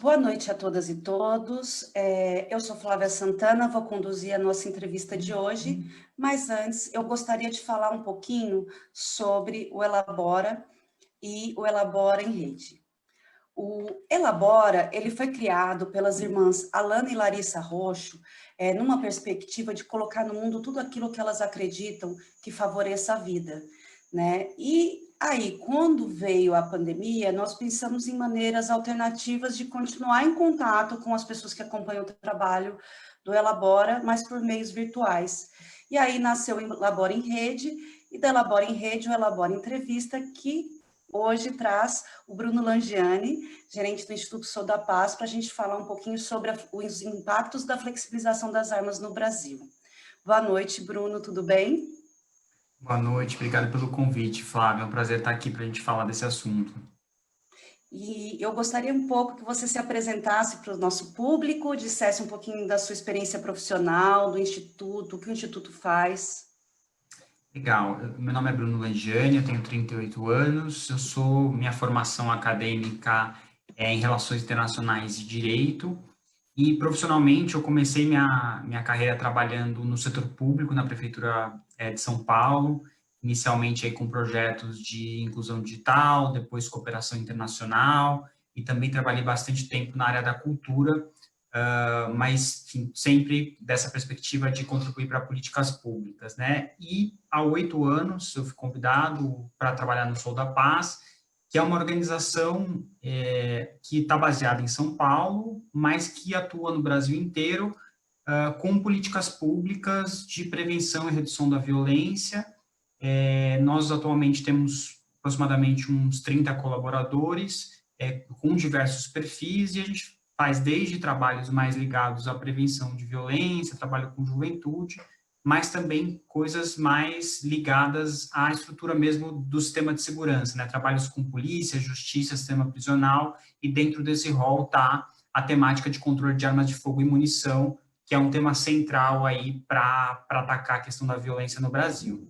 Boa noite a todas e todos. Eu sou Flávia Santana, vou conduzir a nossa entrevista de hoje, mas antes eu gostaria de falar um pouquinho sobre o Elabora e o Elabora em Rede. O Elabora, ele foi criado pelas irmãs Alana e Larissa Roxo, numa perspectiva de colocar no mundo tudo aquilo que elas acreditam que favoreça a vida, né? E aí, quando veio a pandemia, nós pensamos em maneiras alternativas de continuar em contato com as pessoas que acompanham o trabalho do Elabora, mas por meios virtuais. E aí nasceu o Elabora em Rede, e da Elabora em Rede, o Elabora Entrevista, que hoje traz o Bruno Langiani, gerente do Instituto Sou da Paz, para a gente falar um pouquinho sobre os impactos da flexibilização das armas no Brasil. Boa noite, Bruno, tudo bem? Boa noite, obrigado pelo convite, Flávio. É um prazer estar aqui para a gente falar desse assunto. E eu gostaria um pouco que você se apresentasse para o nosso público, dissesse um pouquinho da sua experiência profissional, do Instituto, o que o Instituto faz. Legal, meu nome é Bruno Langiani, eu tenho 38 anos, minha formação acadêmica é em Relações Internacionais e Direito, e profissionalmente eu comecei minha carreira trabalhando no setor público, na Prefeitura de São Paulo, inicialmente aí com projetos de inclusão digital, depois cooperação internacional, e também trabalhei bastante tempo na área da cultura, mas enfim, sempre dessa perspectiva de contribuir para políticas públicas, né? E há 8 anos eu fui convidado para trabalhar no Sou da Paz, que é uma organização que está baseada em São Paulo, mas que atua no Brasil inteiro com políticas públicas de prevenção e redução da violência. Nós atualmente temos aproximadamente uns 30 colaboradores, com diversos perfis, e a gente faz desde trabalhos mais ligados à prevenção de violência, trabalho com juventude, mas também coisas mais ligadas à estrutura mesmo do sistema de segurança, né? Trabalhos com polícia, justiça, sistema prisional, e dentro desse rol está a temática de controle de armas de fogo e munição, que é um tema central aí para atacar a questão da violência no Brasil.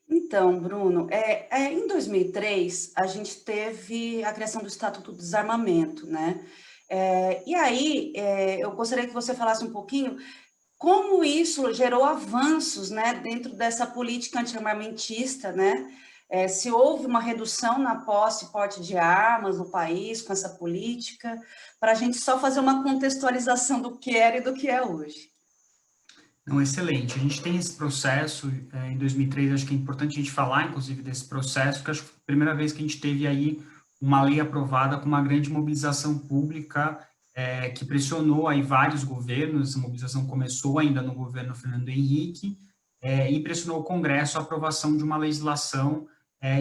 Então, Bruno, em 2003, a gente teve a criação do Estatuto do Desarmamento, né? E aí, eu gostaria que você falasse um pouquinho como isso gerou avanços, né, dentro dessa política antiarmamentista, né? Se houve uma redução na posse e porte de armas no país com essa política, para a gente só fazer uma contextualização do que era e do que é hoje. Não, excelente. A gente tem esse processo, em 2003, acho que é importante a gente falar, inclusive, desse processo, porque acho que foi a primeira vez que a gente teve aí uma lei aprovada com uma grande mobilização pública, que pressionou aí vários governos. Essa mobilização começou ainda no governo Fernando Henrique, e pressionou o Congresso a aprovação de uma legislação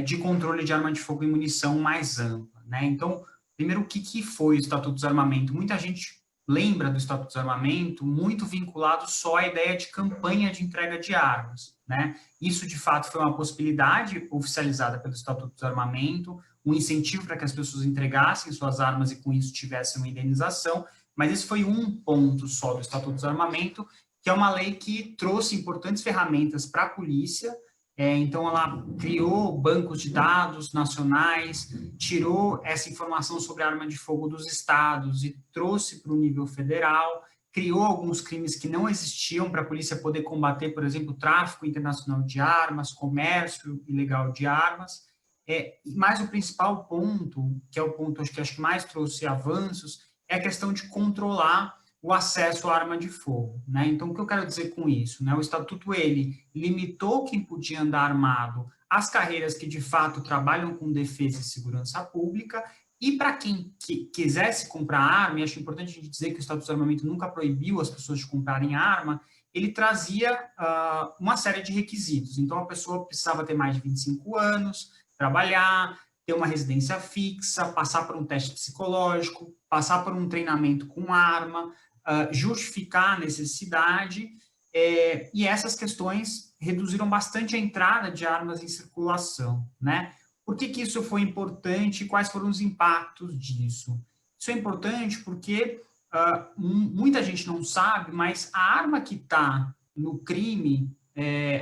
de controle de arma de fogo e munição mais ampla, né? Então, primeiro, o que foi o Estatuto do Desarmamento? Muita gente lembra do Estatuto do Desarmamento muito vinculado só à ideia de campanha de entrega de armas, né? Isso, de fato, foi uma possibilidade oficializada pelo Estatuto do Desarmamento, um incentivo para que as pessoas entregassem suas armas e, com isso, tivessem uma indenização, mas esse foi um ponto só do Estatuto do Desarmamento, que é uma lei que trouxe importantes ferramentas para a polícia. Então, ela criou bancos de dados nacionais, tirou essa informação sobre arma de fogo dos estados e trouxe para o nível federal, criou alguns crimes que não existiam para a polícia poder combater, por exemplo, tráfico internacional de armas, comércio ilegal de armas. Mas o principal ponto, que é o ponto acho que mais trouxe avanços, é a questão de controlar o acesso à arma de fogo, né? Então, o que eu quero dizer com isso, né? O Estatuto, ele limitou quem podia andar armado às carreiras que, de fato, trabalham com defesa e segurança pública, e para quem quisesse comprar arma, e acho importante a gente dizer que o Estatuto do Desarmamento nunca proibiu as pessoas de comprarem arma, ele trazia uma série de requisitos. Então, a pessoa precisava ter mais de 25 anos, trabalhar, ter uma residência fixa, passar por um teste psicológico, passar por um treinamento com arma, justificar a necessidade, e essas questões reduziram bastante a entrada de armas em circulação, né? Por que isso foi importante e quais foram os impactos disso? Isso é importante porque muita gente não sabe, mas a arma que está no crime,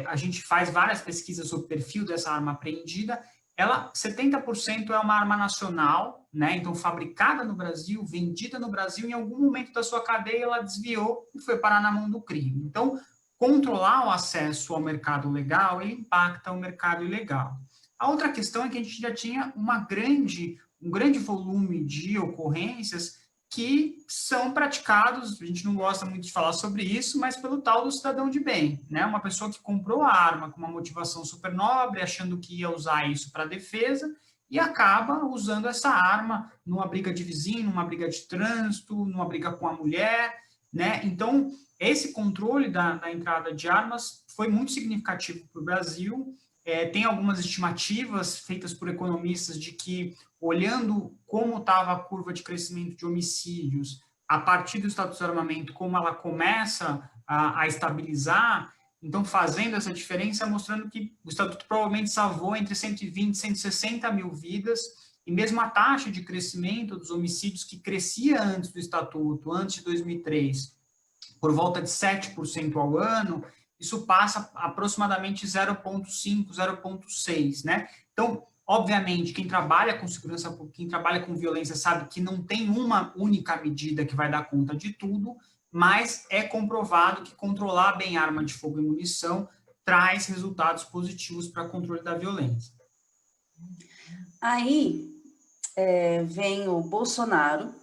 a gente faz várias pesquisas sobre o perfil dessa arma apreendida, 70% é uma arma nacional, né? Então, fabricada no Brasil, vendida no Brasil, em algum momento da sua cadeia ela desviou e foi parar na mão do crime. Então, controlar o acesso ao mercado legal, ele impacta o mercado ilegal. A outra questão é que a gente já tinha um grande volume de ocorrências que são praticados, a gente não gosta muito de falar sobre isso, mas pelo tal do cidadão de bem, né? Uma pessoa que comprou a arma com uma motivação super nobre, achando que ia usar isso para defesa, e acaba usando essa arma numa briga de vizinho, numa briga de trânsito, numa briga com a mulher, né? Então, esse controle da entrada de armas foi muito significativo para o Brasil. Tem algumas estimativas feitas por economistas de que, olhando como estava a curva de crescimento de homicídios, a partir do Estatuto de Desarmamento, como ela começa a estabilizar, então fazendo essa diferença, mostrando que o Estatuto provavelmente salvou entre 120 e 160 mil vidas, e mesmo a taxa de crescimento dos homicídios que crescia antes do Estatuto, antes de 2003, por volta de 7% ao ano, isso passa aproximadamente 0,5, 0,6, né? Então, obviamente, quem trabalha com segurança pública, quem trabalha com violência, sabe que não tem uma única medida que vai dar conta de tudo, mas é comprovado que controlar bem arma de fogo e munição traz resultados positivos para o controle da violência. Aí vem o Bolsonaro,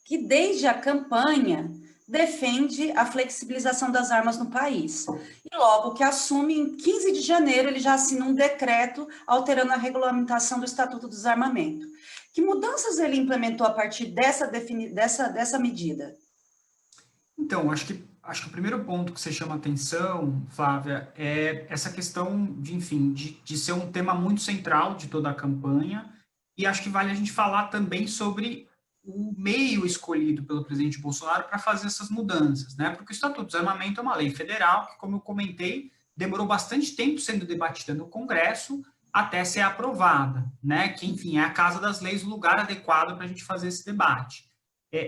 que desde a campanha defende a flexibilização das armas no país. E logo que assume, em 15 de janeiro, ele já assina um decreto alterando a regulamentação do Estatuto do Desarmamento. Que mudanças ele implementou a partir dessa medida? Então, acho que o primeiro ponto que você chama atenção, Flávia, é essa questão de, enfim, de ser um tema muito central de toda a campanha, e acho que vale a gente falar também sobre o meio escolhido pelo presidente Bolsonaro para fazer essas mudanças, né? Porque o Estatuto do Desarmamento é uma lei federal que, como eu comentei, demorou bastante tempo sendo debatida no Congresso até ser aprovada, né? Que, enfim, é a casa das leis, o lugar adequado para a gente fazer esse debate.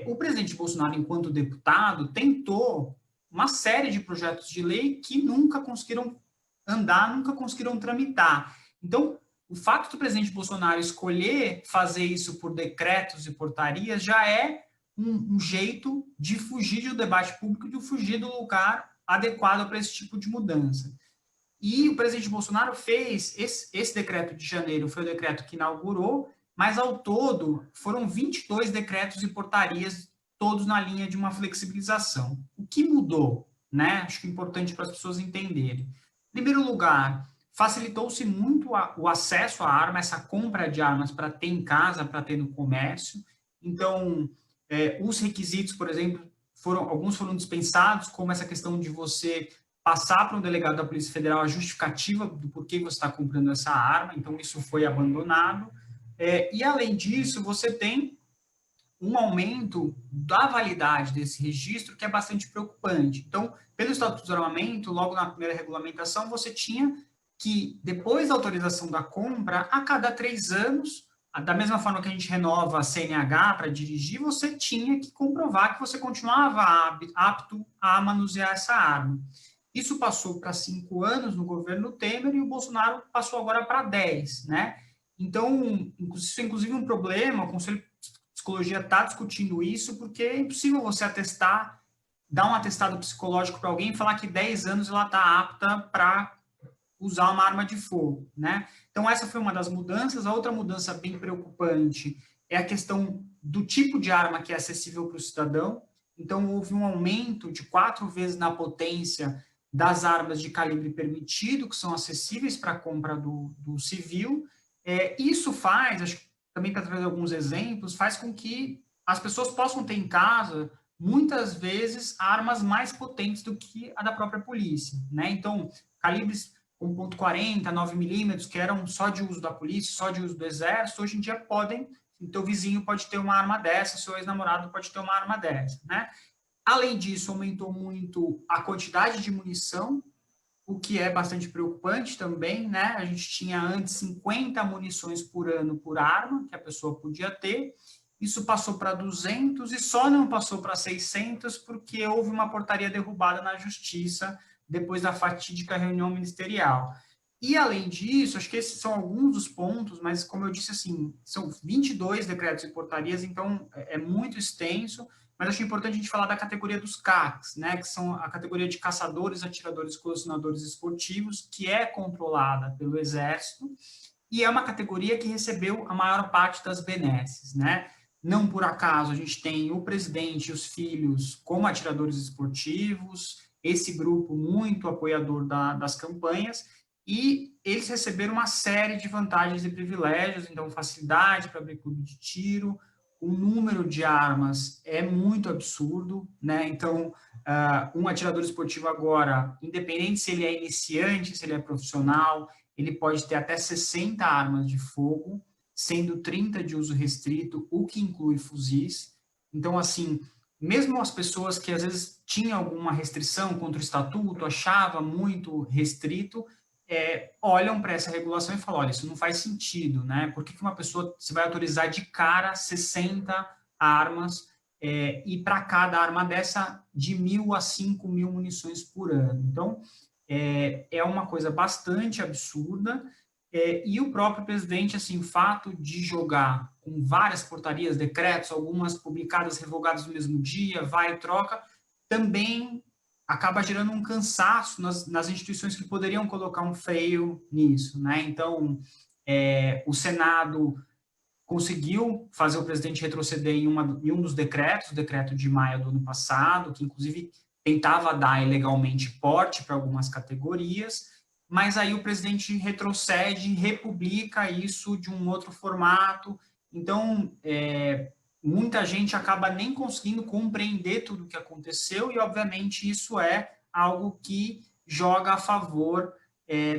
O presidente Bolsonaro, enquanto deputado, tentou uma série de projetos de lei que nunca conseguiram andar, nunca conseguiram tramitar. Então, o fato do presidente Bolsonaro escolher fazer isso por decretos e portarias já é um jeito de fugir do debate público, de fugir do lugar adequado para esse tipo de mudança. E o presidente Bolsonaro fez esse decreto de janeiro, foi o decreto que inaugurou, mas ao todo foram 22 decretos e portarias, todos na linha de uma flexibilização. O que mudou, né? Acho que é importante para as pessoas entenderem. Em primeiro lugar, facilitou-se muito o acesso à arma, essa compra de armas para ter em casa, para ter no comércio. Então, os requisitos, por exemplo, alguns foram dispensados, como essa questão de você passar para um delegado da Polícia Federal a justificativa do porquê você está comprando essa arma, então isso foi abandonado. E, além disso, você tem um aumento da validade desse registro que é bastante preocupante. Então, pelo Estatuto do Desarmamento, logo na primeira regulamentação, você tinha que, depois da autorização da compra, a cada 3 anos, da mesma forma que a gente renova a CNH para dirigir, você tinha que comprovar que você continuava apto a manusear essa arma. Isso passou para 5 anos no governo Temer e o Bolsonaro passou agora para 10, né? Então, isso é inclusive um problema, o Conselho de Psicologia está discutindo isso, porque é impossível você dar um atestado psicológico para alguém e falar que 10 anos ela está apta para usar uma arma de fogo, né? Então, essa foi uma das mudanças. A outra mudança bem preocupante é a questão do tipo de arma que é acessível para o cidadão. Então, houve um aumento de 4 vezes na potência das armas de calibre permitido, que são acessíveis para a compra do civil. Isso faz, acho que também para trazer alguns exemplos, faz com que as pessoas possam ter em casa, muitas vezes, armas mais potentes do que a da própria polícia, né? Então, calibres com .40, 9mm, que eram só de uso da polícia, só de uso do exército, hoje em dia podem, o teu vizinho pode ter uma arma dessa, seu ex-namorado pode ter uma arma dessa, né? Além disso, aumentou muito a quantidade de munição, o que é bastante preocupante também, né? A gente tinha antes 50 munições por ano por arma que a pessoa podia ter, isso passou para 200 e só não passou para 600 porque houve uma portaria derrubada na Justiça depois da fatídica reunião ministerial. E, além disso, acho que esses são alguns dos pontos, mas, como eu disse, assim, são 22 decretos e portarias, então é muito extenso, mas acho importante a gente falar da categoria dos CACs, né, que são a categoria de caçadores, atiradores, colecionadores esportivos, que é controlada pelo Exército, e é uma categoria que recebeu a maior parte das benesses, né? Não por acaso a gente tem o presidente e os filhos como atiradores esportivos, esse grupo muito apoiador das campanhas, e eles receberam uma série de vantagens e privilégios, então facilidade para abrir clube de tiro, o número de armas é muito absurdo, né? Então, um atirador esportivo agora, independente se ele é iniciante, se ele é profissional, ele pode ter até 60 armas de fogo, sendo 30 de uso restrito, o que inclui fuzis. Então, assim, mesmo as pessoas que às vezes tinham alguma restrição contra o estatuto, achava muito restrito, olham para essa regulação e falam, olha, isso não faz sentido, né? Por que uma pessoa se vai autorizar de cara 60 armas e para cada arma dessa de 1.000 a 5.000 munições por ano? Então, é uma coisa bastante absurda, e o próprio presidente, assim, o fato de jogar com várias portarias, decretos, algumas publicadas, revogadas no mesmo dia, vai e troca, também acaba gerando um cansaço nas instituições que poderiam colocar um freio nisso, né? Então, o Senado conseguiu fazer o presidente retroceder em um dos decretos, o decreto de maio do ano passado, que inclusive tentava dar ilegalmente porte para algumas categorias, mas aí o presidente retrocede e republica isso de um outro formato. Então, muita gente acaba nem conseguindo compreender tudo o que aconteceu e, obviamente, isso é algo que joga a favor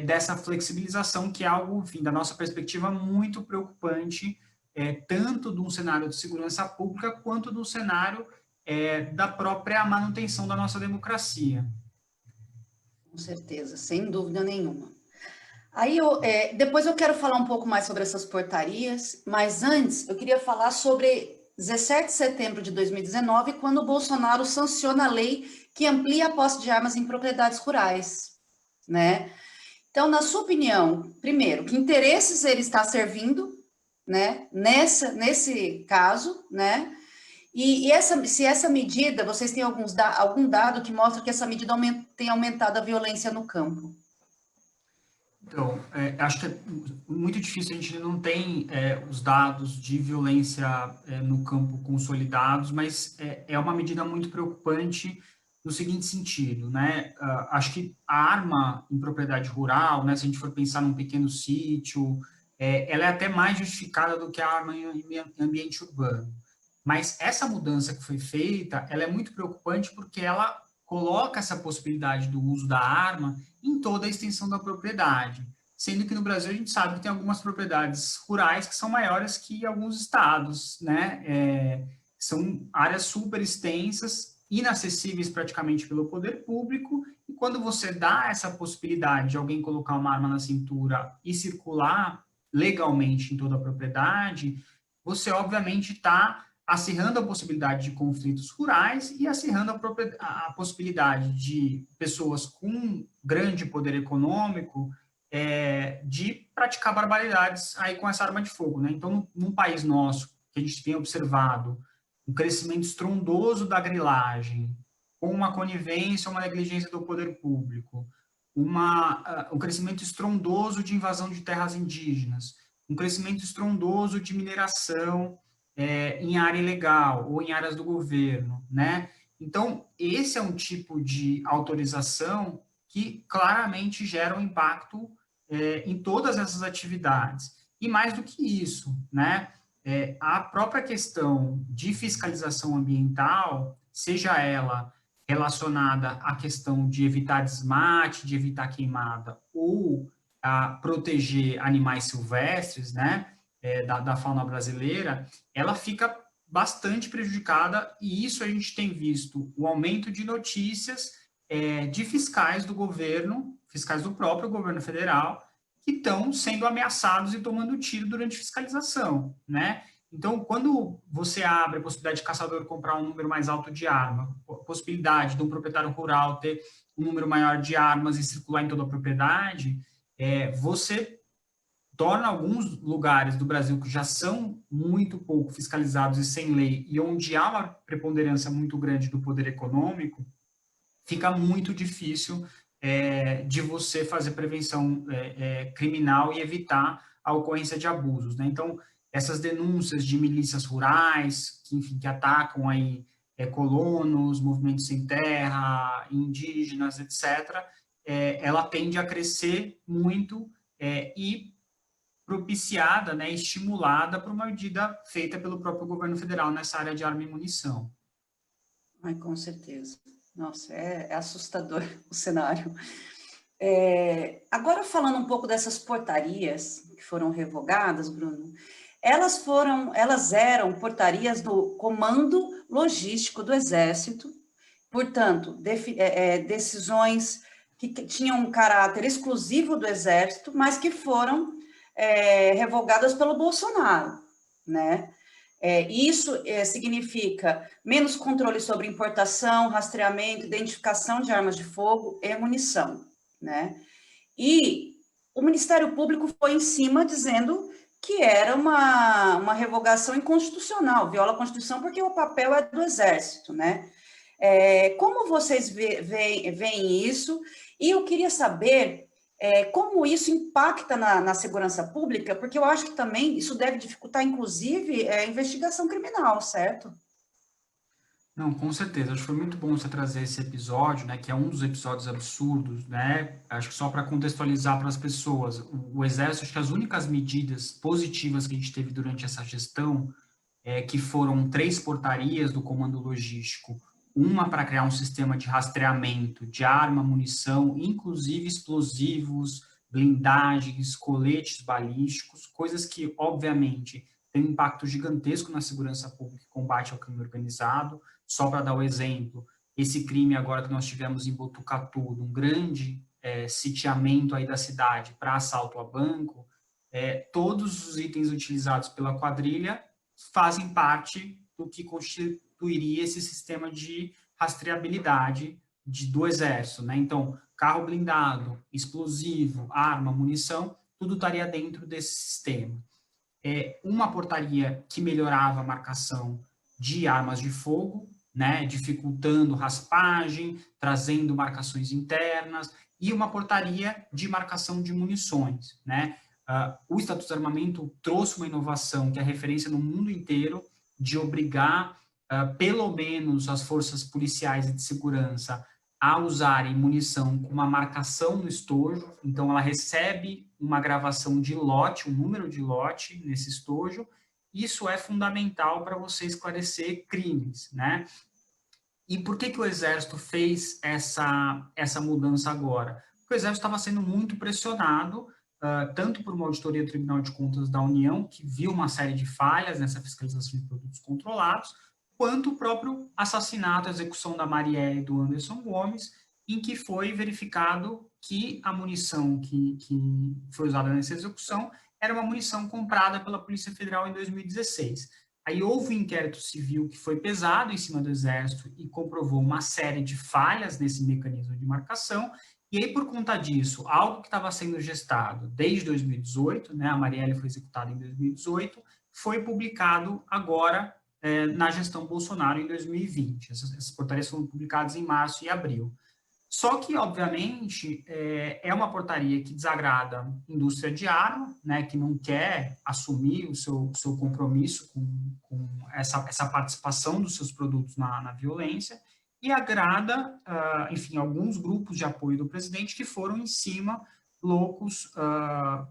dessa flexibilização, que é algo, enfim, da nossa perspectiva, muito preocupante, tanto de um cenário de segurança pública quanto do cenário da própria manutenção da nossa democracia. Com certeza, sem dúvida nenhuma. Aí, depois eu quero falar um pouco mais sobre essas portarias, mas antes eu queria falar sobre 17 de setembro de 2019, quando o Bolsonaro sanciona a lei que amplia a posse de armas em propriedades rurais, né? Então, na sua opinião, primeiro, que interesses ele está servindo, né, nesse caso, né? Se essa medida, vocês têm algum dado que mostra que essa medida tem aumentado a violência no campo? Então, acho que é muito difícil, a gente não tem os dados de violência no campo consolidados, mas é uma medida muito preocupante no seguinte sentido, né? Acho que a arma em propriedade rural, né, se a gente for pensar num pequeno sítio, ela é até mais justificada do que a arma em ambiente urbano. Mas essa mudança que foi feita, ela é muito preocupante porque ela coloca essa possibilidade do uso da arma em toda a extensão da propriedade, sendo que no Brasil a gente sabe que tem algumas propriedades rurais que são maiores que alguns estados, né? São áreas super extensas, inacessíveis praticamente pelo poder público, e quando você dá essa possibilidade de alguém colocar uma arma na cintura e circular legalmente em toda a propriedade, você obviamente está acirrando a possibilidade de conflitos rurais e acirrando a possibilidade de pessoas com grande poder econômico de praticar barbaridades aí com essa arma de fogo, né? Então, num país nosso, que a gente tem observado um crescimento estrondoso da grilagem, com uma conivência, uma negligência do poder público, um crescimento estrondoso de invasão de terras indígenas, um crescimento estrondoso de mineração em área ilegal ou em áreas do governo, né? Então, esse é um tipo de autorização que claramente gera um impacto em todas essas atividades. E mais do que isso, né? A própria questão de fiscalização ambiental, seja ela relacionada à questão de evitar desmate, de evitar queimada, ou a proteger animais silvestres, né? Da fauna brasileira, ela fica bastante prejudicada, e isso a gente tem visto o aumento de notícias de fiscais do governo, fiscais do próprio governo federal, que estão sendo ameaçados e tomando tiro durante fiscalização, né? Então, quando você abre a possibilidade de caçador comprar um número mais alto de arma, a possibilidade de um proprietário rural ter um número maior de armas e circular em toda a propriedade, você torna alguns lugares do Brasil que já são muito pouco fiscalizados e sem lei, e onde há uma preponderância muito grande do poder econômico, fica muito difícil de você fazer prevenção criminal e evitar a ocorrência de abusos, né? Então, essas denúncias de milícias rurais, que, enfim, que atacam aí colonos, movimentos sem terra, indígenas, etc., ela tende a crescer muito e propiciada, né, estimulada por uma medida feita pelo próprio governo federal nessa área de arma e munição. Ai, com certeza. Nossa, é assustador o cenário. Agora, falando um pouco dessas portarias que foram revogadas, Bruno, elas eram portarias do Comando Logístico do Exército, portanto, decisões que tinham um caráter exclusivo do Exército, mas que foram revogadas pelo Bolsonaro, né? Isso significa menos controle sobre importação, rastreamento, identificação de armas de fogo e munição, né? E o Ministério Público foi em cima dizendo que era uma revogação inconstitucional, viola a Constituição porque o papel é do Exército, né? Como vocês veem isso? E eu queria saber como isso impacta na segurança pública, porque eu acho que também isso deve dificultar, inclusive, a investigação criminal, certo? Não, com certeza. Acho que foi muito bom você trazer esse episódio, né, que é um dos episódios absurdos, né? Acho que só para contextualizar para as pessoas, o Exército, acho que as únicas medidas positivas que a gente teve durante essa gestão que foram 3 portarias do Comando Logístico, uma para criar um sistema de rastreamento de arma, munição, inclusive explosivos, blindagens, coletes balísticos, coisas que, obviamente, têm um impacto gigantesco na segurança pública e combate ao crime organizado. Só para dar o exemplo, esse crime agora que nós tivemos em Botucatu, um grande sitiamento aí da cidade para assalto a banco, todos os itens utilizados pela quadrilha fazem parte do que constituiria esse sistema de rastreabilidade do Exército, né? Então, carro blindado, explosivo, arma, munição, tudo estaria dentro desse sistema. Uma portaria que melhorava a marcação de armas de fogo, né, dificultando raspagem, trazendo marcações internas, e uma portaria de marcação de munições, né? O Estatuto do Armamento trouxe uma inovação que é referência no mundo inteiro de obrigar, pelo menos, as forças policiais e de segurança a usarem munição com uma marcação no estojo. Então, ela recebe uma gravação de lote, um número de lote nesse estojo. Isso é fundamental para você esclarecer crimes, né? E por que o Exército fez essa mudança agora? Porque o Exército estava sendo muito pressionado, tanto por uma auditoria do Tribunal de Contas da União, que viu uma série de falhas nessa fiscalização de produtos controlados, quanto o próprio assassinato, a execução da Marielle e do Anderson Gomes, em que foi verificado que a munição que foi usada nessa execução era uma munição comprada pela Polícia Federal em 2016. Aí houve um inquérito civil que foi pesado em cima do Exército e comprovou uma série de falhas nesse mecanismo de marcação, e aí, por conta disso, algo que estava sendo gestado desde 2018, né, a Marielle foi executada em 2018, foi publicado agora na gestão Bolsonaro em 2020. Essas portarias foram publicadas em março e abril. Só que, obviamente, é uma portaria que desagrada a indústria de arma, né, que não quer assumir o seu compromisso com essa participação dos seus produtos na violência, e agrada, enfim, alguns grupos de apoio do presidente que foram em cima, loucos,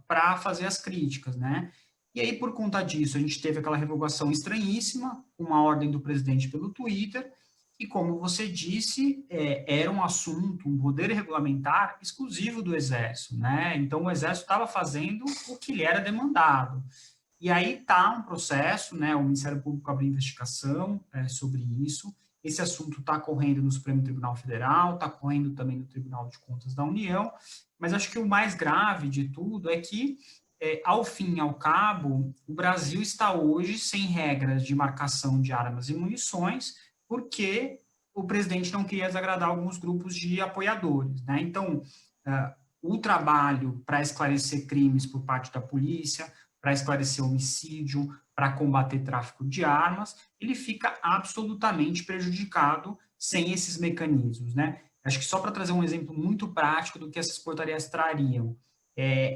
para fazer as críticas, né? E aí, por conta disso, a gente teve aquela revogação estranhíssima, uma ordem do presidente pelo Twitter, e como você disse, era um assunto, um poder regulamentar exclusivo do Exército, né? Então, o Exército estava fazendo o que lhe era demandado. E aí está um processo, né? O Ministério Público abriu investigação sobre isso. Esse assunto está correndo no Supremo Tribunal Federal, está correndo também no Tribunal de Contas da União, mas acho que o mais grave de tudo é que, ao fim e ao cabo, o Brasil está hoje sem regras de marcação de armas e munições, porque o presidente não queria desagradar alguns grupos de apoiadores, né? Então, o trabalho para esclarecer crimes por parte da polícia, para esclarecer homicídio, para combater tráfico de armas, ele fica absolutamente prejudicado sem esses mecanismos, né? Acho que só para trazer um exemplo muito prático do que essas portarias trariam,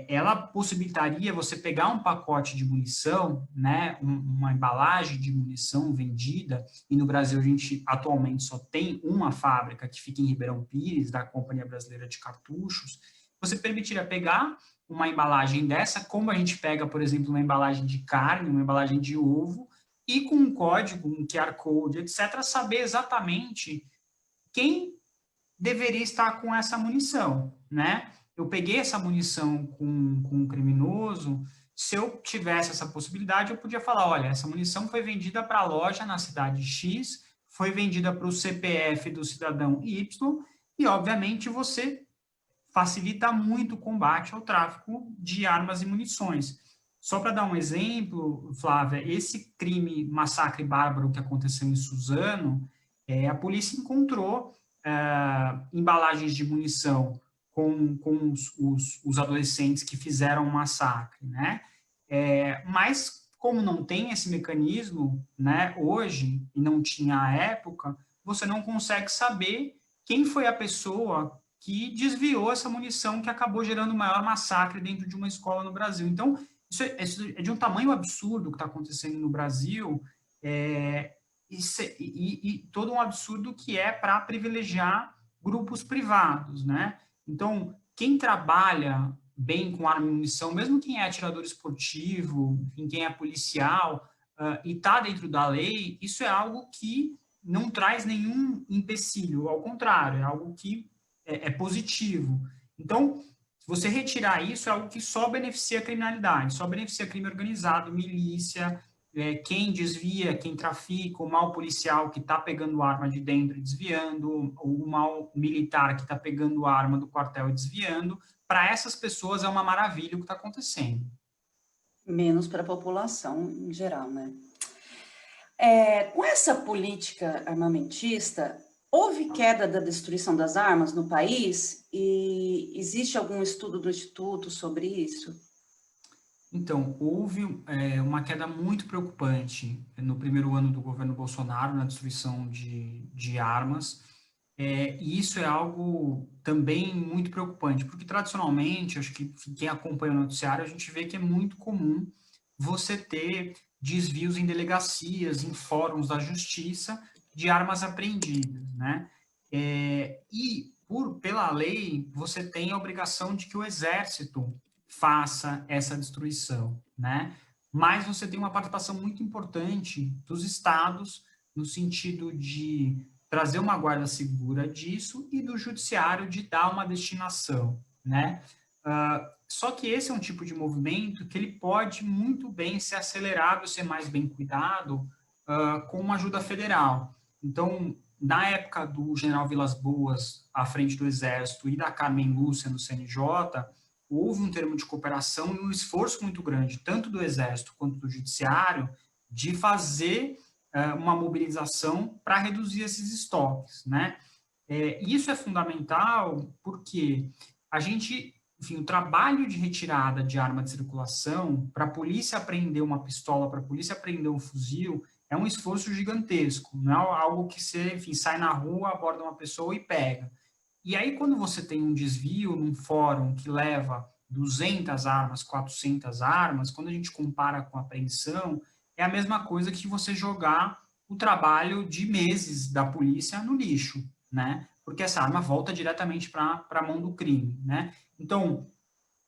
ela possibilitaria você pegar um pacote de munição, né, uma embalagem de munição vendida, e no Brasil a gente atualmente só tem uma fábrica que fica em Ribeirão Pires, da Companhia Brasileira de Cartuchos. Você permitiria pegar uma embalagem dessa, como a gente pega, por exemplo, uma embalagem de carne, uma embalagem de ovo, e com um código, um QR Code, etc., saber exatamente quem deveria estar com essa munição, né? Eu peguei essa munição com um criminoso, se eu tivesse essa possibilidade, eu podia falar, olha, essa munição foi vendida para a loja na cidade X, foi vendida para o CPF do cidadão Y, e, obviamente, você facilita muito o combate ao tráfico de armas e munições. Só para dar um exemplo, Flávia, esse crime, massacre bárbaro que aconteceu em Suzano, a polícia encontrou embalagens de munição com os adolescentes que fizeram o massacre, né? Mas, como não tem esse mecanismo, né, hoje, e não tinha à época, você não consegue saber quem foi a pessoa que desviou essa munição que acabou gerando o maior massacre dentro de uma escola no Brasil. Então, isso é de um tamanho absurdo que está acontecendo no Brasil, e todo um absurdo que é para privilegiar grupos privados, né? Então, quem trabalha bem com arma e munição, mesmo quem é atirador esportivo, enfim, quem é policial, e está dentro da lei, isso é algo que não traz nenhum empecilho, ao contrário, é algo que é positivo. Então, se você retirar isso, é algo que só beneficia a criminalidade, só beneficia crime organizado, milícia, quem desvia, quem trafica, o mal policial que está pegando arma de dentro e desviando, o mal militar que está pegando arma do quartel e desviando. Para essas pessoas é uma maravilha o que está acontecendo. Menos para a população em geral, né? Com essa política armamentista, houve queda da destruição das armas no país? E existe algum estudo do Instituto sobre isso? Então, houve uma queda muito preocupante no primeiro ano do governo Bolsonaro na destruição de armas, e isso é algo também muito preocupante, porque tradicionalmente, acho que quem acompanha o noticiário, a gente vê que é muito comum você ter desvios em delegacias, em fóruns da justiça, de armas apreendidas, né? Pela lei, você tem a obrigação de que o exército faça essa destruição, né? Mas você tem uma participação muito importante dos estados no sentido de trazer uma guarda segura disso e do judiciário de dar uma destinação, né? Só que esse é um tipo de movimento que ele pode muito bem ser acelerado, ser mais bem cuidado com uma ajuda federal. Então, na época do general Vilas Boas à frente do Exército e da Carmen Lúcia no CNJ, houve um termo de cooperação e um esforço muito grande, tanto do Exército quanto do Judiciário, de fazer uma mobilização para reduzir esses estoques, né? Isso é fundamental porque a gente, enfim, o trabalho de retirada de arma de circulação, para a polícia apreender uma pistola, para a polícia apreender um fuzil, é um esforço gigantesco, não é algo que você, enfim, sai na rua, aborda uma pessoa e pega. E aí, quando você tem um desvio num fórum que leva 200 armas, 400 armas, quando a gente compara com a apreensão, é a mesma coisa que você jogar o trabalho de meses da polícia no lixo, né? Porque essa arma volta diretamente para a mão do crime, né? Então,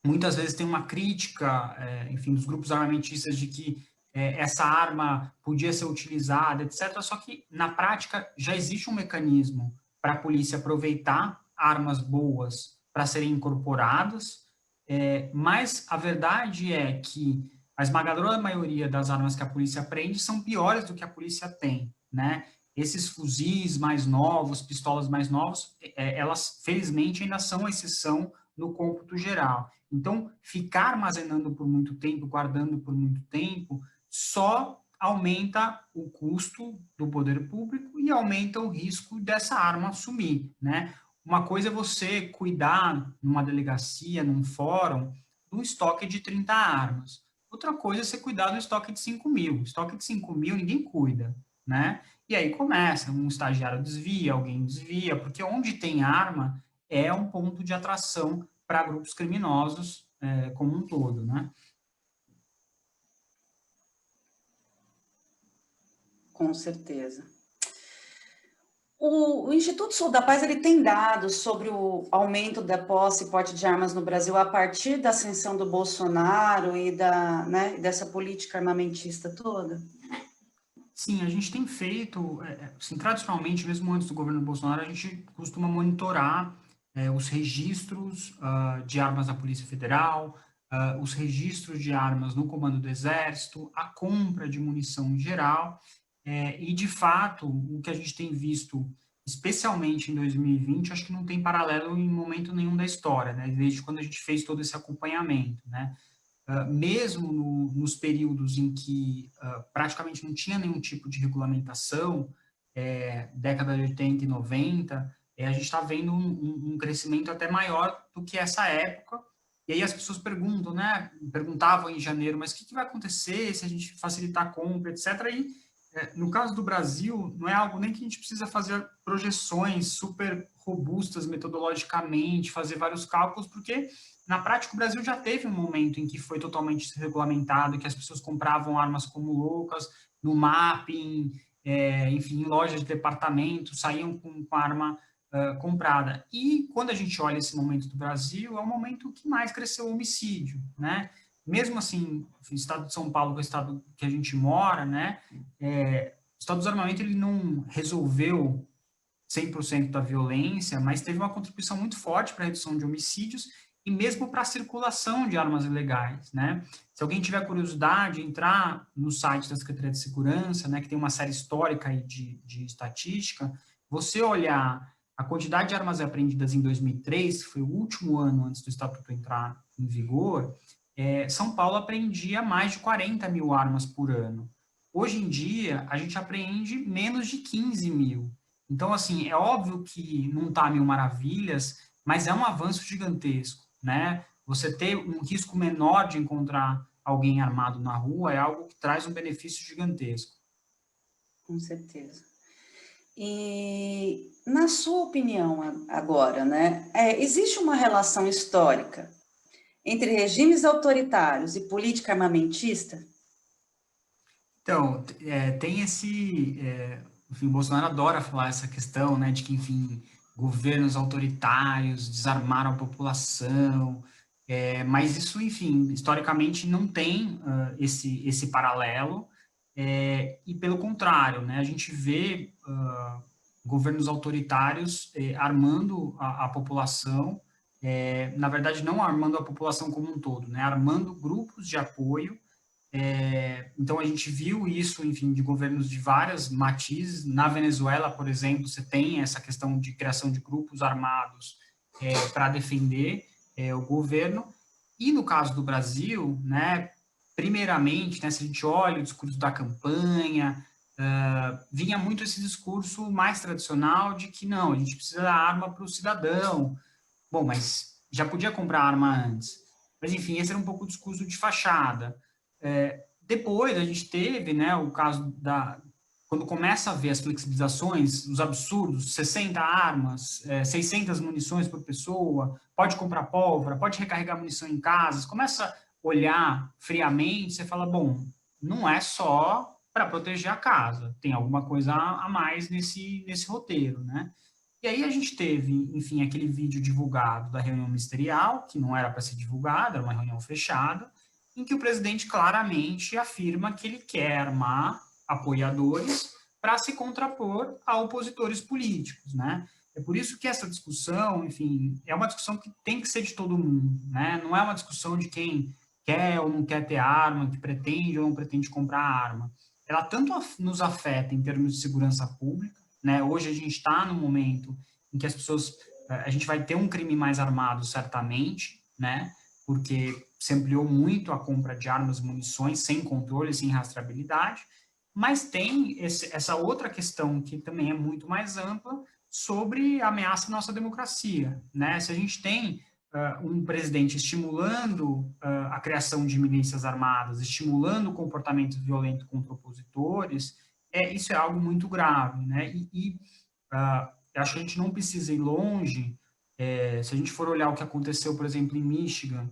muitas vezes tem uma crítica, enfim, dos grupos armamentistas de que essa arma podia ser utilizada, etc. Só que, na prática, já existe um mecanismo para a polícia aproveitar armas boas para serem incorporadas, mas a verdade é que a esmagadora maioria das armas que a polícia apreende são piores do que a polícia tem, né? Esses fuzis mais novos, pistolas mais novos, elas, felizmente, ainda são exceção no cômputo geral. Então, ficar armazenando por muito tempo, guardando por muito tempo, só aumenta o custo do poder público e aumenta o risco dessa arma sumir, né? uma coisa é você cuidar numa delegacia, num fórum, do estoque de 30 armas. Outra coisa é você cuidar do estoque de 5.000. Estoque de 5.000 ninguém cuida, né? E aí começa, um estagiário desvia, alguém desvia, porque onde tem arma é um ponto de atração para grupos criminosos como um todo, né? Com certeza. O Instituto Sul da Paz, ele tem dados sobre o aumento da posse e porte de armas no Brasil a partir da ascensão do Bolsonaro e dessa política armamentista toda? Sim, a gente tem feito, assim, tradicionalmente, mesmo antes do governo Bolsonaro, a gente costuma monitorar os registros de armas da Polícia Federal, os registros de armas no Comando do Exército, a compra de munição em geral, e, de fato, o que a gente tem visto, especialmente em 2020, acho que não tem paralelo em momento nenhum da história, né, desde quando a gente fez todo esse acompanhamento, né. Mesmo nos períodos em que praticamente não tinha nenhum tipo de regulamentação, década de 80 e 90, a gente está vendo um crescimento até maior do que essa época. E aí as pessoas perguntam, né? Perguntavam em janeiro, mas o que vai acontecer se a gente facilitar a compra, etc. E no caso do Brasil, não é algo nem que a gente precisa fazer projeções super robustas metodologicamente, fazer vários cálculos, porque na prática o Brasil já teve um momento em que foi totalmente regulamentado, que as pessoas compravam armas como loucas, no mapping, enfim, em lojas de departamento, saíam com a arma comprada. E quando a gente olha esse momento do Brasil, é o momento que mais cresceu o homicídio, né? Mesmo assim, o estado de São Paulo, que é o estado que a gente mora, né? O estado do desarmamento, ele não resolveu 100% da violência, mas teve uma contribuição muito forte para a redução de homicídios e mesmo para a circulação de armas ilegais, né? Se alguém tiver curiosidade, entrar no site da Secretaria de Segurança, né, que tem uma série histórica aí de estatística, você olhar a quantidade de armas apreendidas em 2003, que foi o último ano antes do Estatuto entrar em vigor, São Paulo apreendia mais de 40 mil armas por ano. Hoje em dia, a gente apreende menos de 15 mil. Então, assim, é óbvio que não está mil maravilhas, mas é um avanço gigantesco, né? Você ter um risco menor de encontrar alguém armado na rua é algo que traz um benefício gigantesco. Com certeza. E, na sua opinião agora, né, existe uma relação histórica entre regimes autoritários e política armamentista? Então, tem enfim, o Bolsonaro adora falar essa questão, né, de que, enfim, governos autoritários desarmaram a população, mas isso, enfim, historicamente não tem esse paralelo, e pelo contrário, né, a gente vê governos autoritários armando a população, na verdade, não armando a população como um todo, né, armando grupos de apoio. Então, a gente viu isso, enfim, de governos de várias matizes. Na Venezuela, por exemplo, você tem essa questão de criação de grupos armados para defender o governo. E no caso do Brasil, né, primeiramente, né, se a gente olha o discurso da campanha, vinha muito esse discurso mais tradicional de que não, a gente precisa dar arma para o cidadão. Bom, mas já podia comprar arma antes. Mas, enfim, esse era um pouco o discurso de fachada. Depois a gente teve, né, o caso quando começa a ver as flexibilizações, os absurdos, 60 armas, 600 munições por pessoa, pode comprar pólvora, pode recarregar munição em casas, começa a olhar friamente, você fala, bom, não é só para proteger a casa, tem alguma coisa a mais nesse roteiro, né? E aí a gente teve, enfim, aquele vídeo divulgado da reunião ministerial, que não era para ser divulgado, era uma reunião fechada, em que o presidente claramente afirma que ele quer armar apoiadores para se contrapor a opositores políticos, né? É por isso que essa discussão, enfim, é uma discussão que tem que ser de todo mundo, né? Não é uma discussão de quem quer ou não quer ter arma, que pretende ou não pretende comprar arma. Ela tanto nos afeta em termos de segurança pública, né? Hoje a gente está no momento em que as pessoas, a gente vai ter um crime mais armado, certamente, né? Porque se ampliou muito a compra de armas e munições sem controle, sem rastreabilidade, mas tem essa outra questão que também é muito mais ampla, sobre a ameaça à nossa democracia, né? Se a gente tem um presidente estimulando a criação de milícias armadas, estimulando o comportamento violento contra opositores, isso é algo muito grave, né? Acho que a gente não precisa ir longe. Se a gente for olhar o que aconteceu, por exemplo, em Michigan,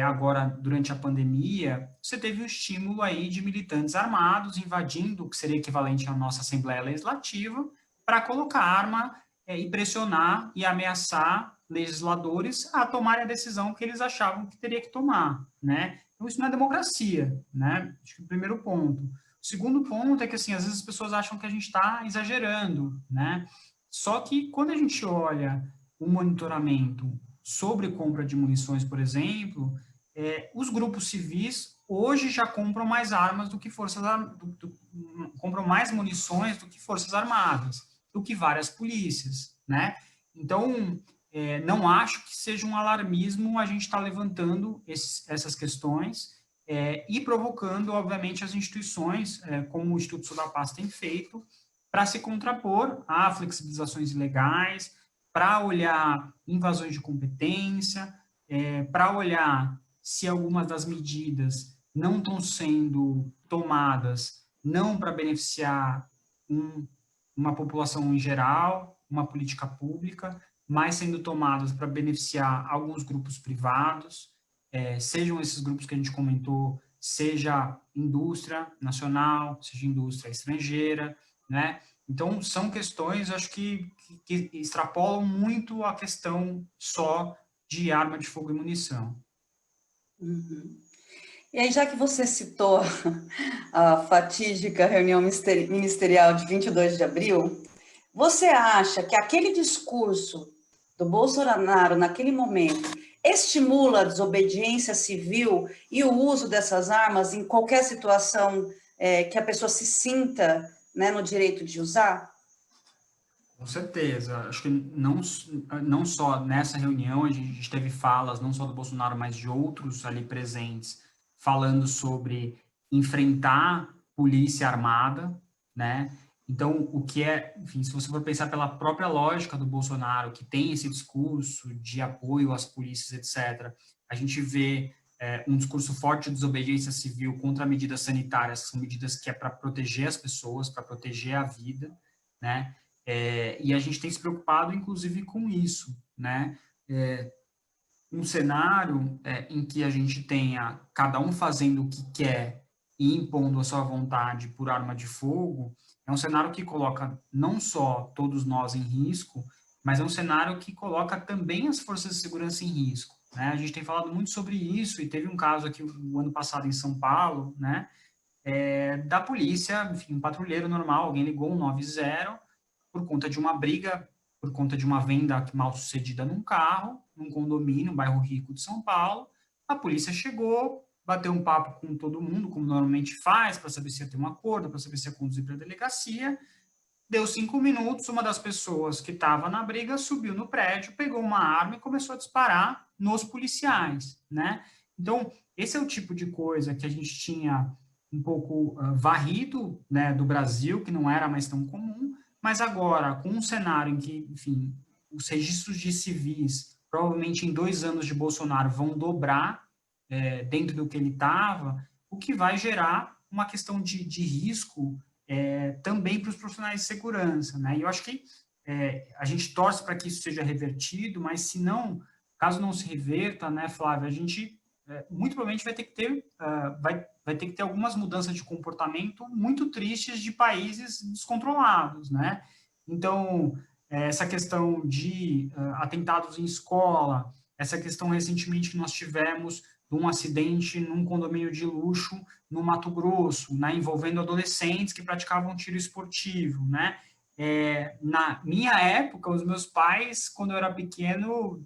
agora durante a pandemia, você teve um estímulo aí de militantes armados invadindo o que seria equivalente à nossa Assembleia Legislativa para colocar arma e pressionar e ameaçar legisladores a tomarem a decisão que eles achavam que teria que tomar, né? Então, isso não é democracia, né? Acho que o primeiro ponto. O segundo ponto é que, assim, às vezes as pessoas acham que a gente está exagerando, né? Só que quando a gente olha o monitoramento sobre compra de munições, por exemplo, os grupos civis hoje já compram mais armas do que compram mais munições do que forças armadas, do que várias polícias, né? Então, não acho que seja um alarmismo a gente estar levantando essas questões e provocando, obviamente, as instituições, como o Instituto Sul da Paz tem feito, para se contrapor a flexibilizações ilegais, para olhar invasões de competência, para olhar se algumas das medidas não estão sendo tomadas não para beneficiar uma população em geral, uma política pública, mas sendo tomadas para beneficiar alguns grupos privados, sejam esses grupos que a gente comentou, seja indústria nacional, seja indústria estrangeira, né? Então, são questões, acho que extrapolam muito a questão só de arma de fogo e munição. Uhum. E aí, já que você citou a fatídica reunião ministerial de 22 de abril, você acha que aquele discurso do Bolsonaro, naquele momento, estimula a desobediência civil e o uso dessas armas em qualquer situação que a pessoa se sinta, né, no direito de usar? Com certeza. Acho que não só nessa reunião, a gente teve falas, não só do Bolsonaro, mas de outros ali presentes, falando sobre enfrentar polícia armada, né? Então, o que enfim, se você for pensar pela própria lógica do Bolsonaro, que tem esse discurso de apoio às polícias, etc., a gente vê um discurso forte de desobediência civil contra medidas sanitárias, que são medidas que é para proteger as pessoas, para proteger a vida, né? E a gente tem se preocupado, inclusive, com isso, né? Um cenário em que a gente tenha cada um fazendo o que quer e impondo a sua vontade por arma de fogo, é um cenário que coloca não só todos nós em risco, mas é um cenário que coloca também as forças de segurança em risco, né? A gente tem falado muito sobre isso e teve um caso aqui o ano passado em São Paulo, né? Da polícia, enfim, um patrulheiro normal, alguém ligou 190 por conta de uma briga, por conta de uma venda mal sucedida num carro, num condomínio, um bairro rico de São Paulo. A polícia chegou, bateu um papo com todo mundo, como normalmente faz, para saber se ia ter um acordo, para saber se ia conduzir para a delegacia. Deu 5 minutos, uma das pessoas que estava na briga subiu no prédio, pegou uma arma e começou a disparar nos policiais, né? Então, esse é o tipo de coisa que a gente tinha um pouco varrido, né, do Brasil, que não era mais tão comum, mas agora, com um cenário em que, enfim, os registros de civis, provavelmente em 2 anos de Bolsonaro, vão dobrar dentro do que ele estava, o que vai gerar uma questão de risco também para os profissionais de segurança, né? E eu acho que a gente torce para que isso seja revertido, mas se não, caso não se reverta, né, Flávia, a gente muito provavelmente vai ter que ter, vai ter que ter algumas mudanças de comportamento muito tristes de países descontrolados, né? Então, essa questão de atentados em escola, essa questão recentemente que nós tivemos de um acidente num condomínio de luxo no Mato Grosso, né, envolvendo adolescentes que praticavam tiro esportivo, né? Na minha época, os meus pais, quando eu era pequeno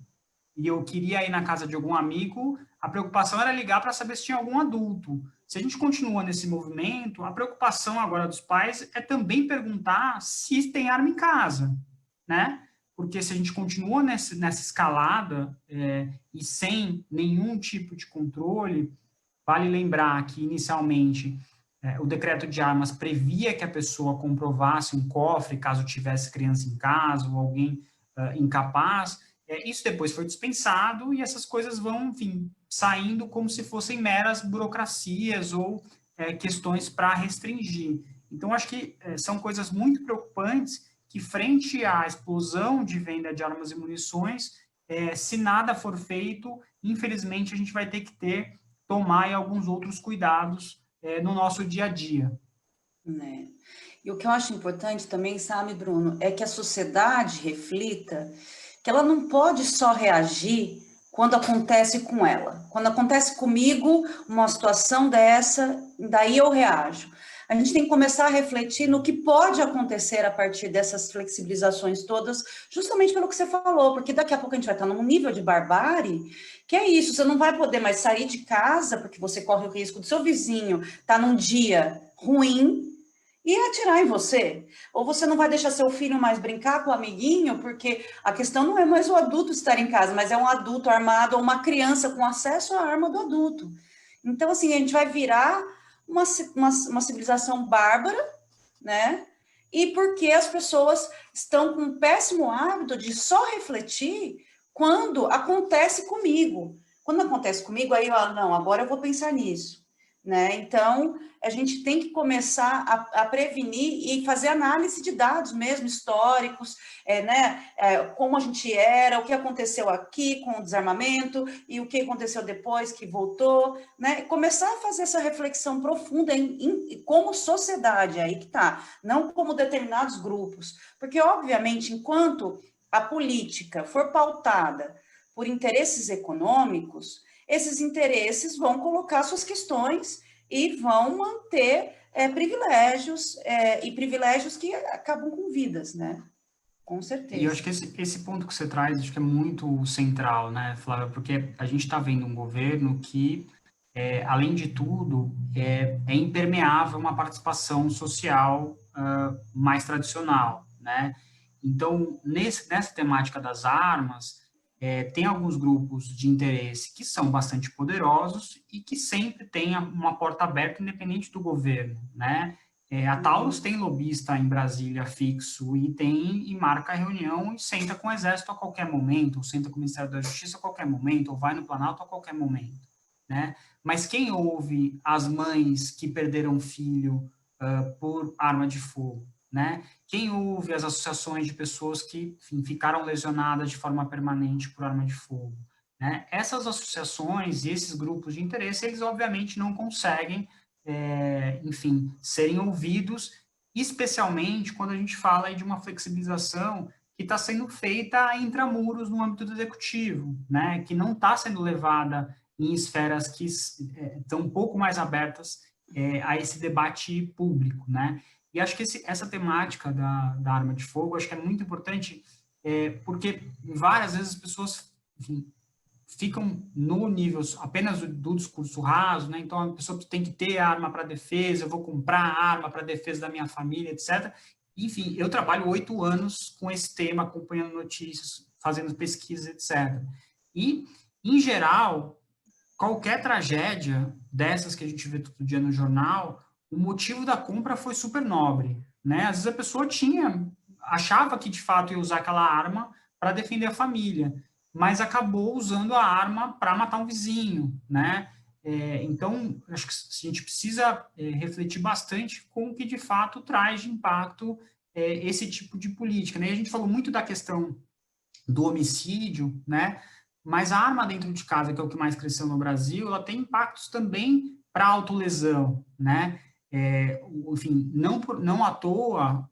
e eu queria ir na casa de algum amigo, a preocupação era ligar para saber se tinha algum adulto. Se a gente continua nesse movimento, a preocupação agora dos pais é também perguntar se tem arma em casa, né? Porque se a gente continua nessa escalada e sem nenhum tipo de controle, vale lembrar que, inicialmente, o decreto de armas previa que a pessoa comprovasse um cofre, caso tivesse criança em casa ou alguém incapaz. Isso depois foi dispensado e essas coisas vão, enfim, saindo como se fossem meras burocracias ou questões para restringir. Então, acho que são coisas muito preocupantes que, frente à explosão de venda de armas e munições, se nada for feito, infelizmente, a gente vai ter que tomar alguns outros cuidados no nosso dia a dia. Né? E o que eu acho importante também, sabe, Bruno, é que a sociedade reflita que ela não pode só reagir quando acontece com ela. Quando acontece comigo uma situação dessa, daí eu reajo. A gente tem que começar a refletir no que pode acontecer a partir dessas flexibilizações todas, justamente pelo que você falou, porque daqui a pouco a gente vai estar num nível de barbárie, que é isso, você não vai poder mais sair de casa, porque você corre o risco do seu vizinho estar num dia ruim, e atirar em você. Ou você não vai deixar seu filho mais brincar com o amiguinho, porque a questão não é mais o adulto estar em casa, mas é um adulto armado ou uma criança com acesso à arma do adulto. Então, assim, a gente vai virar uma civilização bárbara, né? E porque as pessoas estão com um péssimo hábito de só refletir quando acontece comigo. Quando acontece comigo, aí eu, não, agora eu vou pensar nisso. Né? Então, a gente tem que começar a prevenir e fazer análise de dados mesmo, históricos, né? Como a gente era, o que aconteceu aqui com o desarmamento e o que aconteceu depois que voltou, né? Começar a fazer essa reflexão profunda como sociedade, aí que tá, não como determinados grupos, porque, obviamente, enquanto a política for pautada por interesses econômicos, esses interesses vão colocar suas questões e vão manter privilégios, e privilégios que acabam com vidas, né? Com certeza. E eu acho que esse ponto que você traz, acho que é muito central, né, Flávia, porque a gente está vendo um governo que, além de tudo, é impermeável a uma participação social mais tradicional, né? Então, nessa temática das armas, tem alguns grupos de interesse que são bastante poderosos e que sempre têm uma porta aberta independente do governo, né? A Taurus tem lobista em Brasília fixo e marca a reunião e senta com o Exército a qualquer momento, ou senta com o Ministério da Justiça a qualquer momento, ou vai no Planalto a qualquer momento, né? Mas quem ouve as mães que perderam filho por arma de fogo, né? Quem ouve as associações de pessoas que, enfim, ficaram lesionadas de forma permanente por arma de fogo, né? Essas associações e esses grupos de interesse, eles obviamente não conseguem, enfim, serem ouvidos, especialmente quando a gente fala aí de uma flexibilização que está sendo feita intramuros no âmbito do executivo, né? Que não está sendo levada em esferas que estão um pouco mais abertas a esse debate público, né? E acho que essa temática da arma de fogo, acho que é muito importante, porque várias vezes as pessoas, enfim, ficam no nível apenas do discurso raso, né? Então a pessoa tem que ter arma para defesa, eu vou comprar arma para defesa da minha família, etc. Enfim, eu trabalho 8 anos com esse tema, acompanhando notícias, fazendo pesquisas, etc. E, em geral, qualquer tragédia dessas que a gente vê todo dia no jornal, o motivo da compra foi super nobre, né? Às vezes a pessoa achava que de fato ia usar aquela arma para defender a família, mas acabou usando a arma para matar um vizinho, né? Então, acho que a gente precisa refletir bastante com o que de fato traz de impacto esse tipo de política, né? E a gente falou muito da questão do homicídio, né? Mas a arma dentro de casa, que é o que mais cresceu no Brasil, ela tem impactos também para autolesão, né? Enfim, não à toa,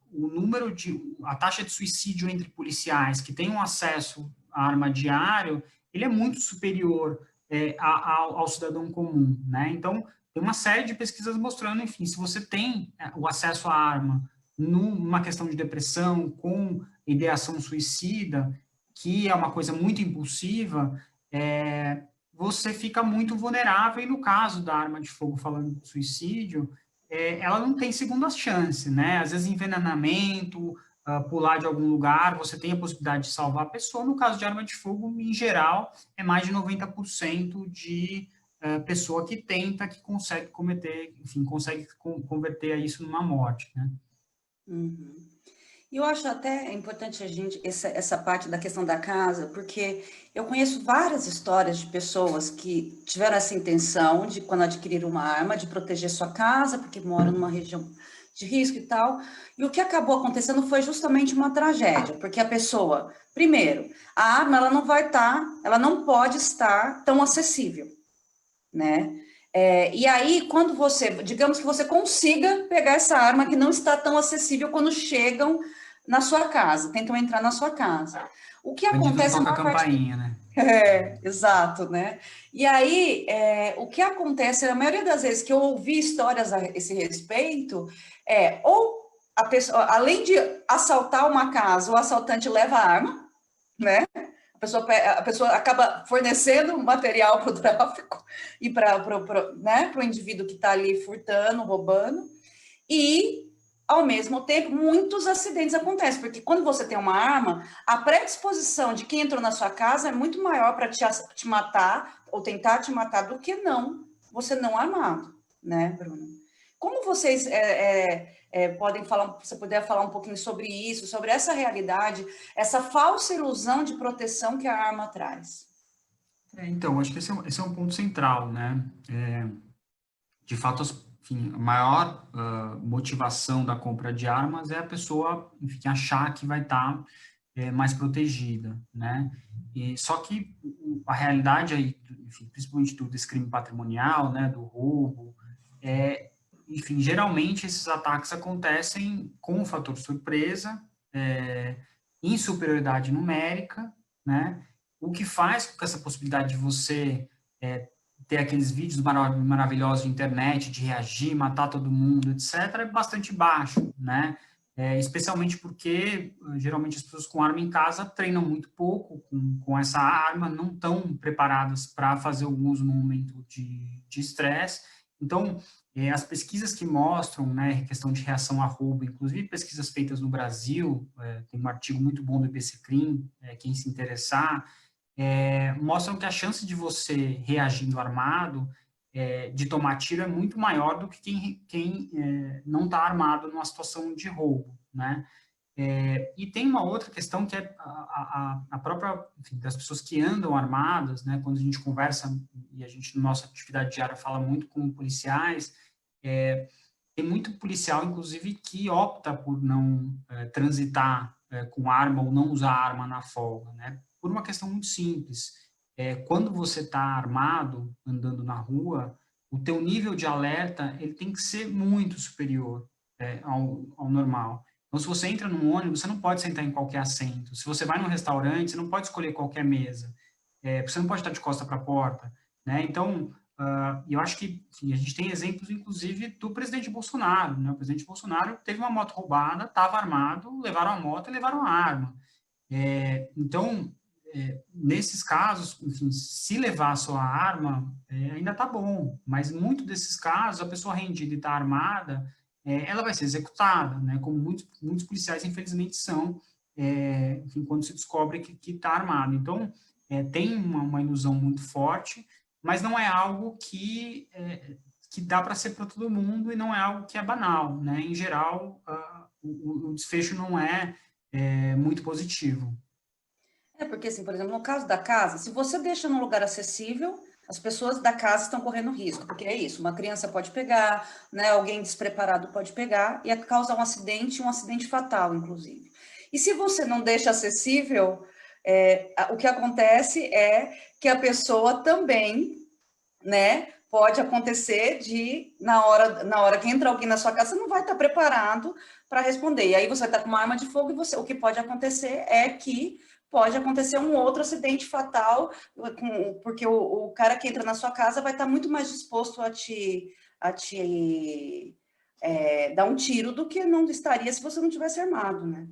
a taxa de suicídio entre policiais que têm um acesso à arma diário, ele é muito superior ao cidadão comum, né? Então, tem uma série de pesquisas mostrando, enfim, se você tem o acesso à arma numa questão de depressão, com ideação suicida, que é uma coisa muito impulsiva, você fica muito vulnerável, e no caso da arma de fogo, falando de suicídio, ela não tem segunda chance, né? Às vezes envenenamento, pular de algum lugar, você tem a possibilidade de salvar a pessoa. No caso de arma de fogo, em geral, é mais de 90% de pessoa que tenta, que consegue cometer, enfim, consegue converter isso numa morte, né? Uhum. E eu acho até importante a gente, essa parte da questão da casa, porque eu conheço várias histórias de pessoas que tiveram essa intenção de, quando adquiriram uma arma, de proteger sua casa, porque moram numa região de risco e tal. E o que acabou acontecendo foi justamente uma tragédia, porque a pessoa, primeiro, a arma ela não vai estar, ela não pode estar tão acessível, né? E aí, quando você, digamos que você consiga pegar essa arma que não está tão acessível quando chegam na sua casa, tentam entrar na sua casa. O que O bandido não acontece, a toca a maior parte do... campainha, né? Exato, né? E aí, o que acontece, a maioria das vezes que eu ouvi histórias a esse respeito, ou a pessoa, além de assaltar uma casa, o assaltante leva a arma, né? A pessoa acaba fornecendo material para o tráfico e para né, o indivíduo que está ali furtando, roubando, e, ao mesmo tempo, muitos acidentes acontecem, porque quando você tem uma arma, a predisposição de quem entrou na sua casa é muito maior para te matar, ou tentar te matar, do que não, você não armado, né, Bruno? Como vocês podem falar, você puder falar um pouquinho sobre isso, sobre essa realidade, essa falsa ilusão de proteção que a arma traz? Então, acho que esse é um ponto central, né? De fato, enfim, a maior motivação da compra de armas é a pessoa, enfim, achar que vai estar mais protegida, né? E, só que a realidade aí, enfim, principalmente desse crime patrimonial, né, do roubo, enfim, geralmente esses ataques acontecem com o fator surpresa, em superioridade numérica, né? O que faz com que essa possibilidade de você ter aqueles vídeos maravilhosos de internet, de reagir, matar todo mundo, etc., é bastante baixo, né? Especialmente porque, geralmente, as pessoas com arma em casa treinam muito pouco com essa arma, não estão preparadas para fazer o uso no momento de estresse. Então, as pesquisas que mostram, né, questão de reação a roubo, inclusive pesquisas feitas no Brasil, tem um artigo muito bom do IBCCRIM, quem se interessar, mostram que a chance de você reagindo armado, de tomar tiro, é muito maior do que quem não está armado numa situação de roubo, né? E tem uma outra questão que é a própria, enfim, das pessoas que andam armadas, né? Quando a gente conversa, e a gente, na nossa atividade diária, fala muito com policiais, tem muito policial, inclusive, que opta por não transitar com arma ou não usar arma na folga, né? Por uma questão muito simples. Quando você está armado, andando na rua, o teu nível de alerta ele tem que ser muito superior ao normal. Então, se você entra num ônibus, você não pode sentar em qualquer assento. Se você vai num restaurante, você não pode escolher qualquer mesa. Você não pode estar de costa para a porta, né? Então, e eu acho que, enfim, a gente tem exemplos, inclusive, do presidente Bolsonaro, né? O presidente Bolsonaro teve uma moto roubada, estava armado, levaram a moto e levaram a arma. Então, nesses casos, enfim, se levar só a arma, ainda está bom, mas em muitos desses casos, a pessoa rendida e está armada, ela vai ser executada, né? Como muitos policiais, infelizmente, são, enfim, quando se descobre que está armado. Então, tem uma ilusão muito forte, mas não é algo que dá para ser para todo mundo e não é algo que é banal, né? Em geral, o desfecho não é muito positivo. Porque, assim, por exemplo, no caso da casa, se você deixa num lugar acessível, as pessoas da casa estão correndo risco, porque é isso, uma criança pode pegar, né, alguém despreparado pode pegar e causar um acidente fatal, inclusive. E se você não deixa acessível, o que acontece é que a pessoa também, né, pode acontecer de, na hora que entra alguém na sua casa, você não vai estar preparado para responder. E aí você vai estar com uma arma de fogo e o que pode acontecer é que pode acontecer um outro acidente fatal, porque o cara que entra na sua casa vai estar muito mais disposto a te dar um tiro do que não estaria se você não tivesse armado, né?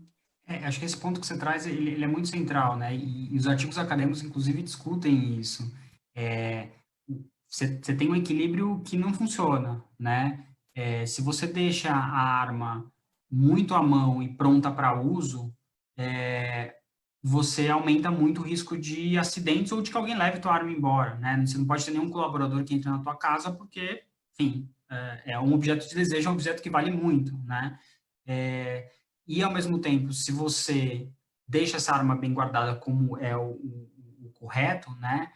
Acho que esse ponto que você traz, ele é muito central, né? E os artigos acadêmicos, inclusive, discutem isso. Você tem um equilíbrio que não funciona, né? Se você deixa a arma muito à mão e pronta para uso, você aumenta muito o risco de acidentes ou de que alguém leve tua arma embora, né? Você não pode ter nenhum colaborador que entre na tua casa porque, enfim, é um objeto de desejo, é um objeto que vale muito, né? E, ao mesmo tempo, se você deixa essa arma bem guardada como é o correto, né?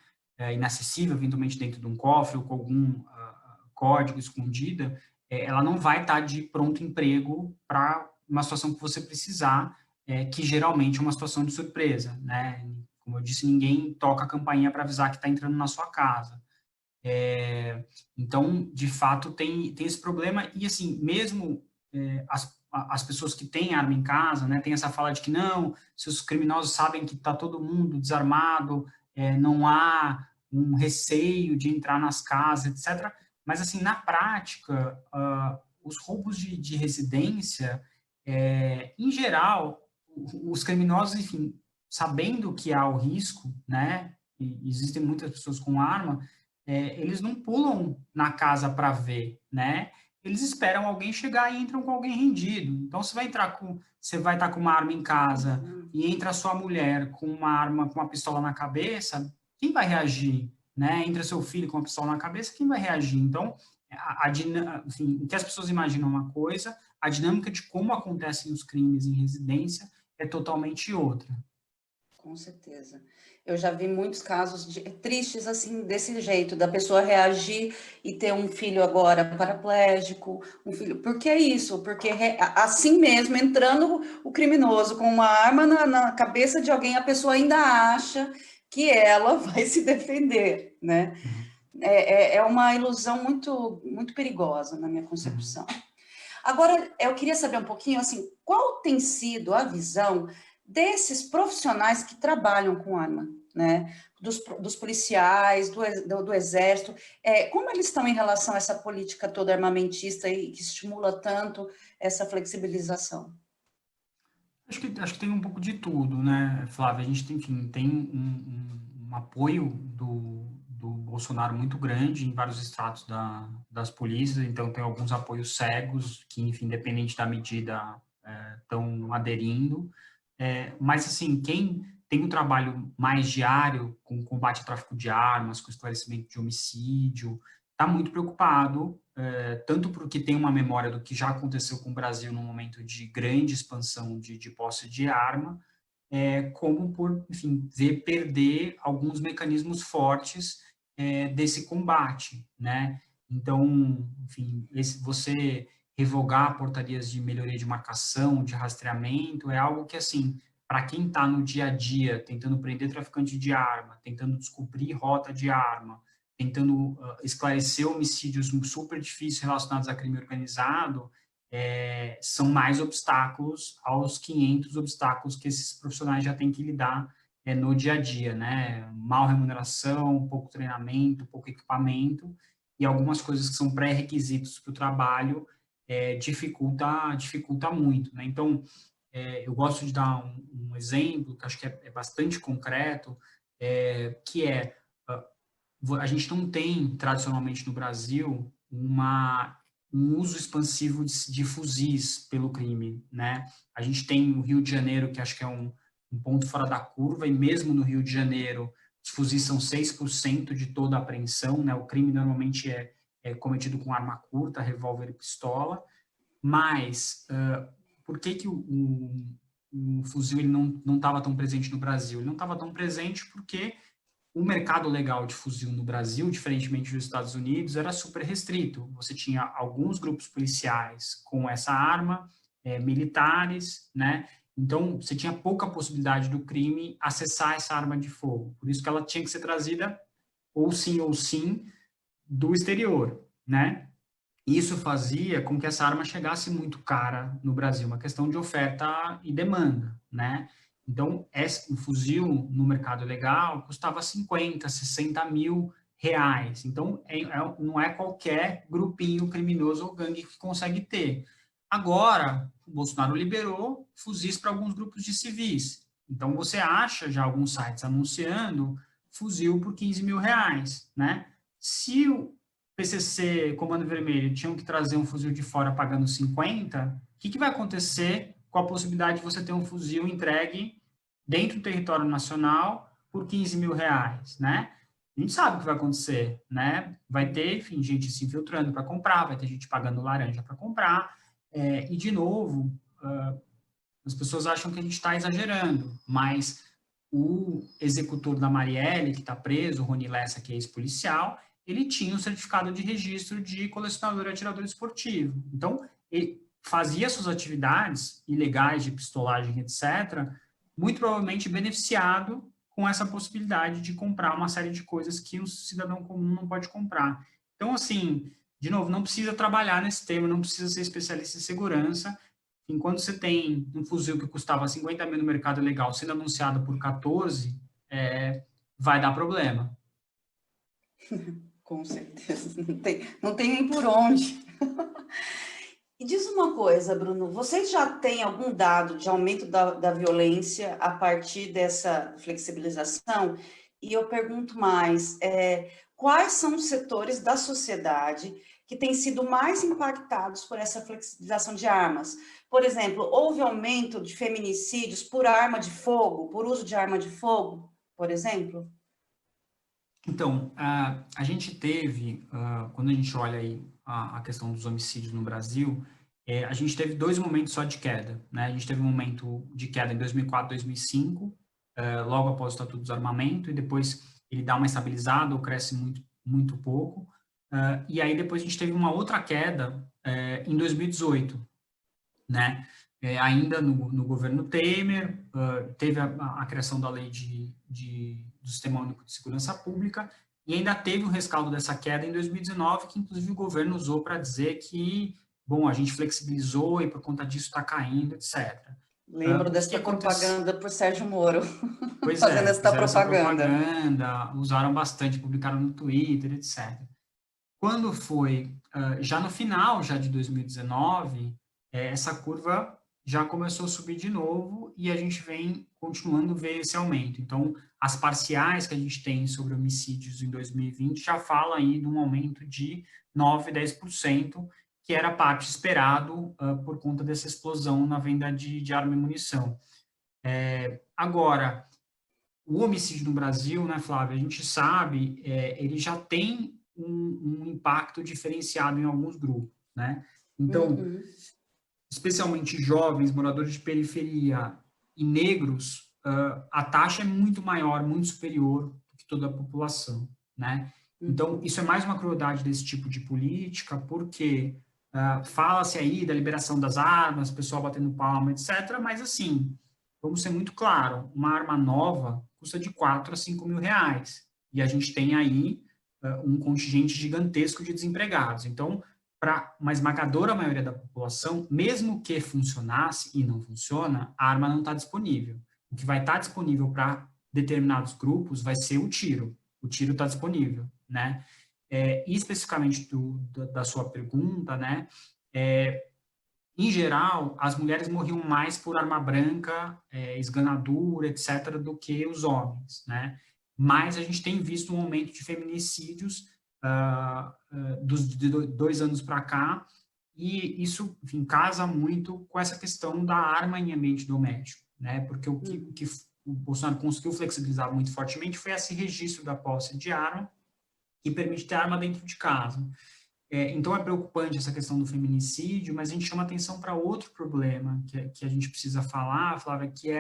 Inacessível, eventualmente dentro de um cofre ou com algum código escondida, ela não vai estar de pronto emprego para uma situação que você precisar, que geralmente é uma situação de surpresa, né? Como eu disse, ninguém toca a campainha para avisar que está entrando na sua casa. Então, de fato, tem esse problema. E, assim, mesmo as pessoas que têm arma em casa, né, tem essa fala de que não, se os criminosos sabem que está todo mundo desarmado, não há um receio de entrar nas casas, etc. Mas, assim, na prática, os roubos de residência, em geral, os criminosos, enfim, sabendo que há o risco, né, e existem muitas pessoas com arma, eles não pulam na casa para ver, né? Eles esperam alguém chegar e entram com alguém rendido. Então, você vai estar com uma arma em casa e entra a sua mulher com uma arma, com uma pistola na cabeça, quem vai reagir, né? Entra seu filho com uma pistola na cabeça, quem vai reagir? Então, enfim, o que as pessoas imaginam é uma coisa, a dinâmica de como acontecem os crimes em residência é totalmente outra. Com certeza. Eu já vi muitos casos tristes assim, desse jeito, da pessoa reagir e ter um filho agora paraplégico, um filho. Por que isso? Porque assim mesmo, entrando o criminoso com uma arma na cabeça de alguém, a pessoa ainda acha que ela vai se defender, né? Uhum. É uma ilusão muito perigosa, na minha Uhum. concepção. Agora, eu queria saber um pouquinho, assim, qual tem sido a visão desses profissionais que trabalham com arma, né? Dos policiais, do exército, como eles estão em relação a essa política toda armamentista e que estimula tanto essa flexibilização? Acho que tem um pouco de tudo, né, Flávia? A gente tem, enfim, tem um apoio do Bolsonaro muito grande em vários estratos das polícias, então tem alguns apoios cegos que, enfim, independente da medida, estão aderindo. Mas, assim, quem tem um trabalho mais diário com combate ao tráfico de armas, com esclarecimento de homicídio, está muito preocupado, tanto porque tem uma memória do que já aconteceu com o Brasil no momento de grande expansão de posse de arma, como por, enfim, ver perder alguns mecanismos fortes desse combate, né? Então, enfim, você revogar portarias de melhoria de marcação, de rastreamento, é algo que, assim, para quem está no dia a dia, tentando prender traficante de arma, tentando descobrir rota de arma, tentando esclarecer homicídios super difíceis relacionados a crime organizado, são mais obstáculos aos 500 obstáculos que esses profissionais já têm que lidar no dia a dia, né? Mal remuneração, pouco treinamento, pouco equipamento e algumas coisas que são pré-requisitos para o trabalho dificulta muito, né? Então, eu gosto de dar um exemplo que acho que é bastante concreto, que a gente não tem, tradicionalmente no Brasil, um uso expansivo de fuzis pelo crime, né? A gente tem o Rio de Janeiro, que acho que é um ponto fora da curva, e mesmo no Rio de Janeiro, os fuzis são 6% de toda a apreensão, né? O crime normalmente é cometido com arma curta, revólver e pistola, mas por que que o fuzil ele não estava tão presente no Brasil? Ele não estava tão presente porque o mercado legal de fuzil no Brasil, diferentemente dos Estados Unidos, era super restrito. Você tinha alguns grupos policiais com essa arma, militares, né? Então, você tinha pouca possibilidade do crime acessar essa arma de fogo. Por isso que ela tinha que ser trazida ou sim do exterior, né? Isso fazia com que essa arma chegasse muito cara no Brasil, uma questão de oferta e demanda, né? Então, um fuzil no mercado legal custava 50, 60 mil reais. Então, não é qualquer grupinho criminoso ou gangue que consegue ter. Agora, o Bolsonaro liberou fuzis para alguns grupos de civis. Então, você acha já alguns sites anunciando fuzil por 15 mil reais, né? Se o PCC, Comando Vermelho, tinham que trazer um fuzil de fora pagando 50, o que vai acontecer com a possibilidade de você ter um fuzil entregue dentro do território nacional por R$ 15.000, né? A gente sabe o que vai acontecer, né? Vai ter, enfim, gente se infiltrando para comprar, vai ter gente pagando laranja para comprar, e, de novo, as pessoas acham que a gente está exagerando, mas o executor da Marielle, que está preso, o Rony Lessa, que é ex-policial, ele tinha um certificado de registro de colecionador e atirador esportivo. Então, ele fazia suas atividades ilegais de pistolagem, etc., muito provavelmente beneficiado com essa possibilidade de comprar uma série de coisas que um cidadão comum não pode comprar. Então, assim, de novo, não precisa trabalhar nesse tema, não precisa ser especialista em segurança. Enquanto você tem um fuzil que custava 50 mil no mercado legal sendo anunciado por 14, vai dar problema. Com certeza, não tem nem por onde. E diz uma coisa, Bruno, vocês já têm algum dado de aumento da violência a partir dessa flexibilização? E eu pergunto mais, quais são os setores da sociedade que têm sido mais impactados por essa flexibilização de armas? Por exemplo, houve aumento de feminicídios por arma de fogo, por uso de arma de fogo, por exemplo? Então, a gente teve, quando a gente olha aí a questão dos homicídios no Brasil, a gente teve dois momentos só de queda, né? A gente teve um momento de queda em 2004, 2005, logo após o Estatuto do Desarmamento, e depois ele dá uma estabilizada ou cresce muito, muito pouco. E aí depois a gente teve uma outra queda em 2018, né? Ainda no governo Temer, teve a criação da lei do Sistema Único de Segurança Pública, e ainda teve o rescaldo dessa queda em 2019, que inclusive o governo usou para dizer que, bom, a gente flexibilizou e por conta disso está caindo, etc. Lembro O que dessa acontece? propaganda por Sérgio Moro, Pois fazendo é, essa fizeram essa propaganda. propaganda, usaram bastante, publicaram no Twitter, etc. Quando foi já no final já de 2019, essa curva já começou a subir de novo e a gente vem continuando a ver esse aumento. Então, as parciais que a gente tem sobre homicídios em 2020 já falam aí de um aumento de 9, 10%, que era parte esperado por conta dessa explosão na venda de arma e munição. Agora, o homicídio no Brasil, né, Flávia, a gente sabe, ele já tem um impacto diferenciado em alguns grupos, né? Então, Uhum. especialmente jovens, moradores de periferia e negros, a taxa é muito maior, muito superior do que toda a população, né? Então, isso é mais uma crueldade desse tipo de política, porque fala-se aí da liberação das armas, pessoal batendo palma, etc., mas assim, vamos ser muito claro, uma arma nova custa de 4 a 5 mil reais, e a gente tem aí um contingente gigantesco de desempregados. Então, para uma esmagadora maioria da população, mesmo que funcionasse e não funciona, a arma não está disponível. O que vai estar disponível para determinados grupos vai ser o tiro. O tiro está disponível, né? E especificamente da sua pergunta, né? Em geral, as mulheres morriam mais por arma branca, esganadura, etc., do que os homens, né? Mas a gente tem visto um aumento de feminicídios de 2 anos para cá, e isso, enfim, casa muito com essa questão da arma em ambiente doméstico, né? Porque o que o Bolsonaro conseguiu flexibilizar muito fortemente foi esse registro da posse de arma, que permite ter arma dentro de casa. Então, é preocupante essa questão do feminicídio, mas a gente chama atenção para outro problema que a gente precisa falar, Flávia, que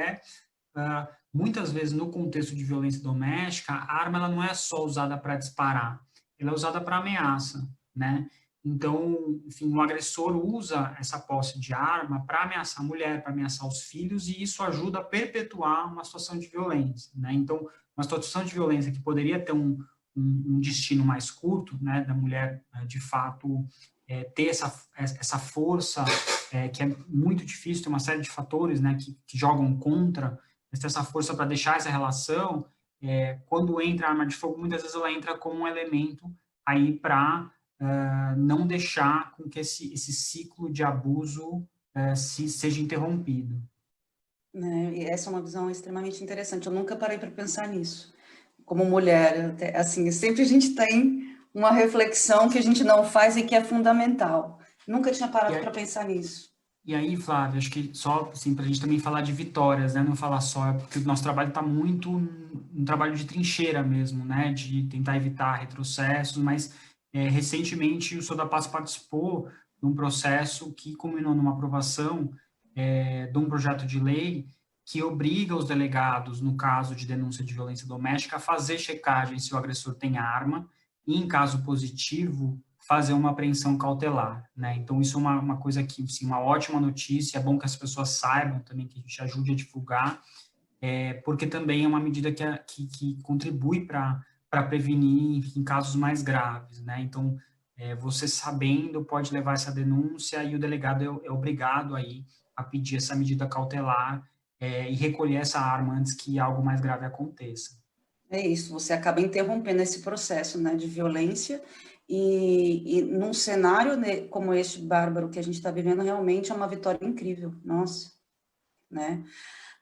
muitas vezes, no contexto de violência doméstica, a arma ela não é só usada para disparar, ela é usada para ameaça, né? Então, enfim, o agressor usa essa posse de arma para ameaçar a mulher, para ameaçar os filhos, e isso ajuda a perpetuar uma situação de violência, né? Então, uma situação de violência que poderia ter um destino mais curto, né, da mulher, de fato, ter essa força, que é muito difícil, tem uma série de fatores, né, que jogam contra, mas ter essa força para deixar essa relação, quando entra a arma de fogo, muitas vezes ela entra como um elemento aí para não deixar com que esse ciclo de abuso seja interrompido. Né? E essa é uma visão extremamente interessante. Eu nunca parei para pensar nisso. Como mulher, assim, sempre a gente tem uma reflexão que a gente não faz e que é fundamental. Nunca tinha E parado para aí, pensar nisso. E aí, Flávia, acho que só assim, para a gente também falar de vitórias, né? Não falar só, é porque o nosso trabalho está muito um trabalho de trincheira mesmo, né? De tentar evitar retrocessos, mas recentemente o Sodapass participou de um processo que culminou numa aprovação de um projeto de lei que obriga os delegados, no caso de denúncia de violência doméstica, a fazer checagem se o agressor tem arma e, em caso positivo, fazer uma apreensão cautelar, né? Então, isso é uma coisa que, sim, uma ótima notícia, é bom que as pessoas saibam também, que a gente ajude a divulgar, porque também é uma medida que contribui para prevenir, enfim, casos mais graves, né? Então, você sabendo pode levar essa denúncia e o delegado é obrigado aí a pedir essa medida cautelar e recolher essa arma antes que algo mais grave aconteça. É isso, você acaba interrompendo esse processo, né, de violência e num cenário, né, como este bárbaro que a gente está vivendo, realmente é uma vitória incrível, nossa, né?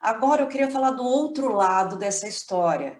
Agora eu queria falar do outro lado dessa história.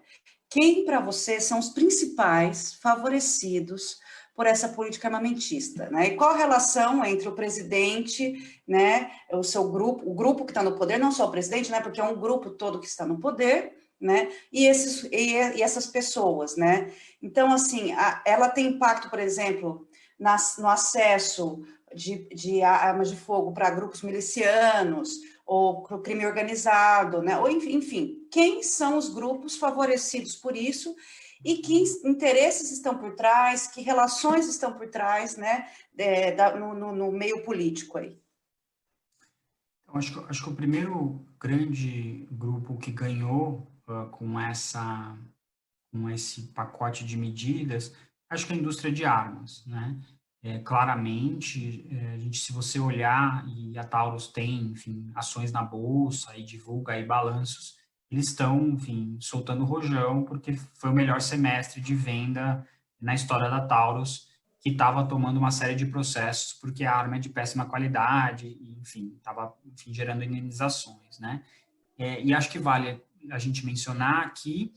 Quem, para você, são os principais favorecidos por essa política armamentista, né? E qual a relação entre o presidente, né, o seu grupo, o grupo que está no poder, não só o presidente, né, porque é um grupo todo que está no poder, né, e essas pessoas, né? Então, assim, ela tem impacto, por exemplo, no acesso de armas de fogo para grupos milicianos, ou para o crime organizado, né? Ou enfim, quem são os grupos favorecidos por isso e que interesses estão por trás, que relações estão por trás, né? No meio político aí. Eu acho que o primeiro grande grupo que ganhou com esse pacote de medidas, acho que é a indústria de armas, né? Claramente, a gente, se você olhar, e a Taurus tem, enfim, ações na bolsa e divulga aí balanços, eles estão, enfim, soltando rojão, porque foi o melhor semestre de venda na história da Taurus, que estava tomando uma série de processos, porque a arma é de péssima qualidade, e, enfim, estava, enfim, gerando indenizações, né? E acho que vale a gente mencionar que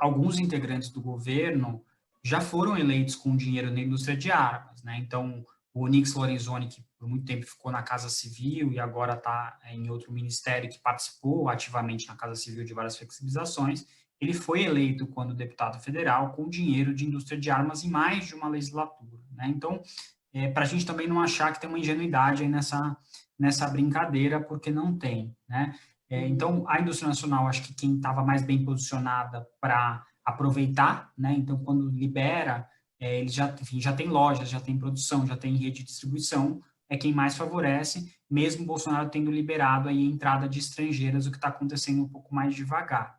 alguns integrantes do governo já foram eleitos com dinheiro na indústria de armas, né? Então, o Onyx Lorenzoni, que por muito tempo ficou na Casa Civil e agora está em outro ministério que participou ativamente na Casa Civil de várias flexibilizações, ele foi eleito quando deputado federal com dinheiro de indústria de armas em mais de uma legislatura, né? Então, para a gente também não achar que tem uma ingenuidade aí nessa brincadeira, porque não tem, né? Então, a indústria nacional, acho que quem estava mais bem posicionada para aproveitar, né? Então, quando libera, ele já, enfim, já tem lojas, já tem produção, já tem rede de distribuição, é quem mais favorece, mesmo Bolsonaro tendo liberado aí a entrada de estrangeiras, o que está acontecendo um pouco mais devagar.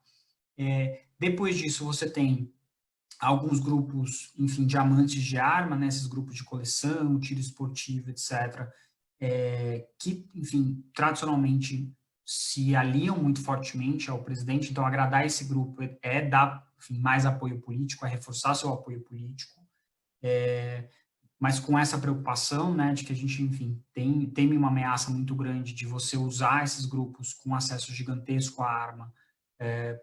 Depois disso, você tem alguns grupos, enfim, de amantes de arma, né? Esses grupos de coleção, tiro esportivo, etc., que, enfim, tradicionalmente se aliam muito fortemente ao presidente, então agradar esse grupo dar, enfim, mais apoio político, é reforçar seu apoio político, mas com essa preocupação, né, de que a gente, enfim, teme uma ameaça muito grande de você usar esses grupos com acesso gigantesco à arma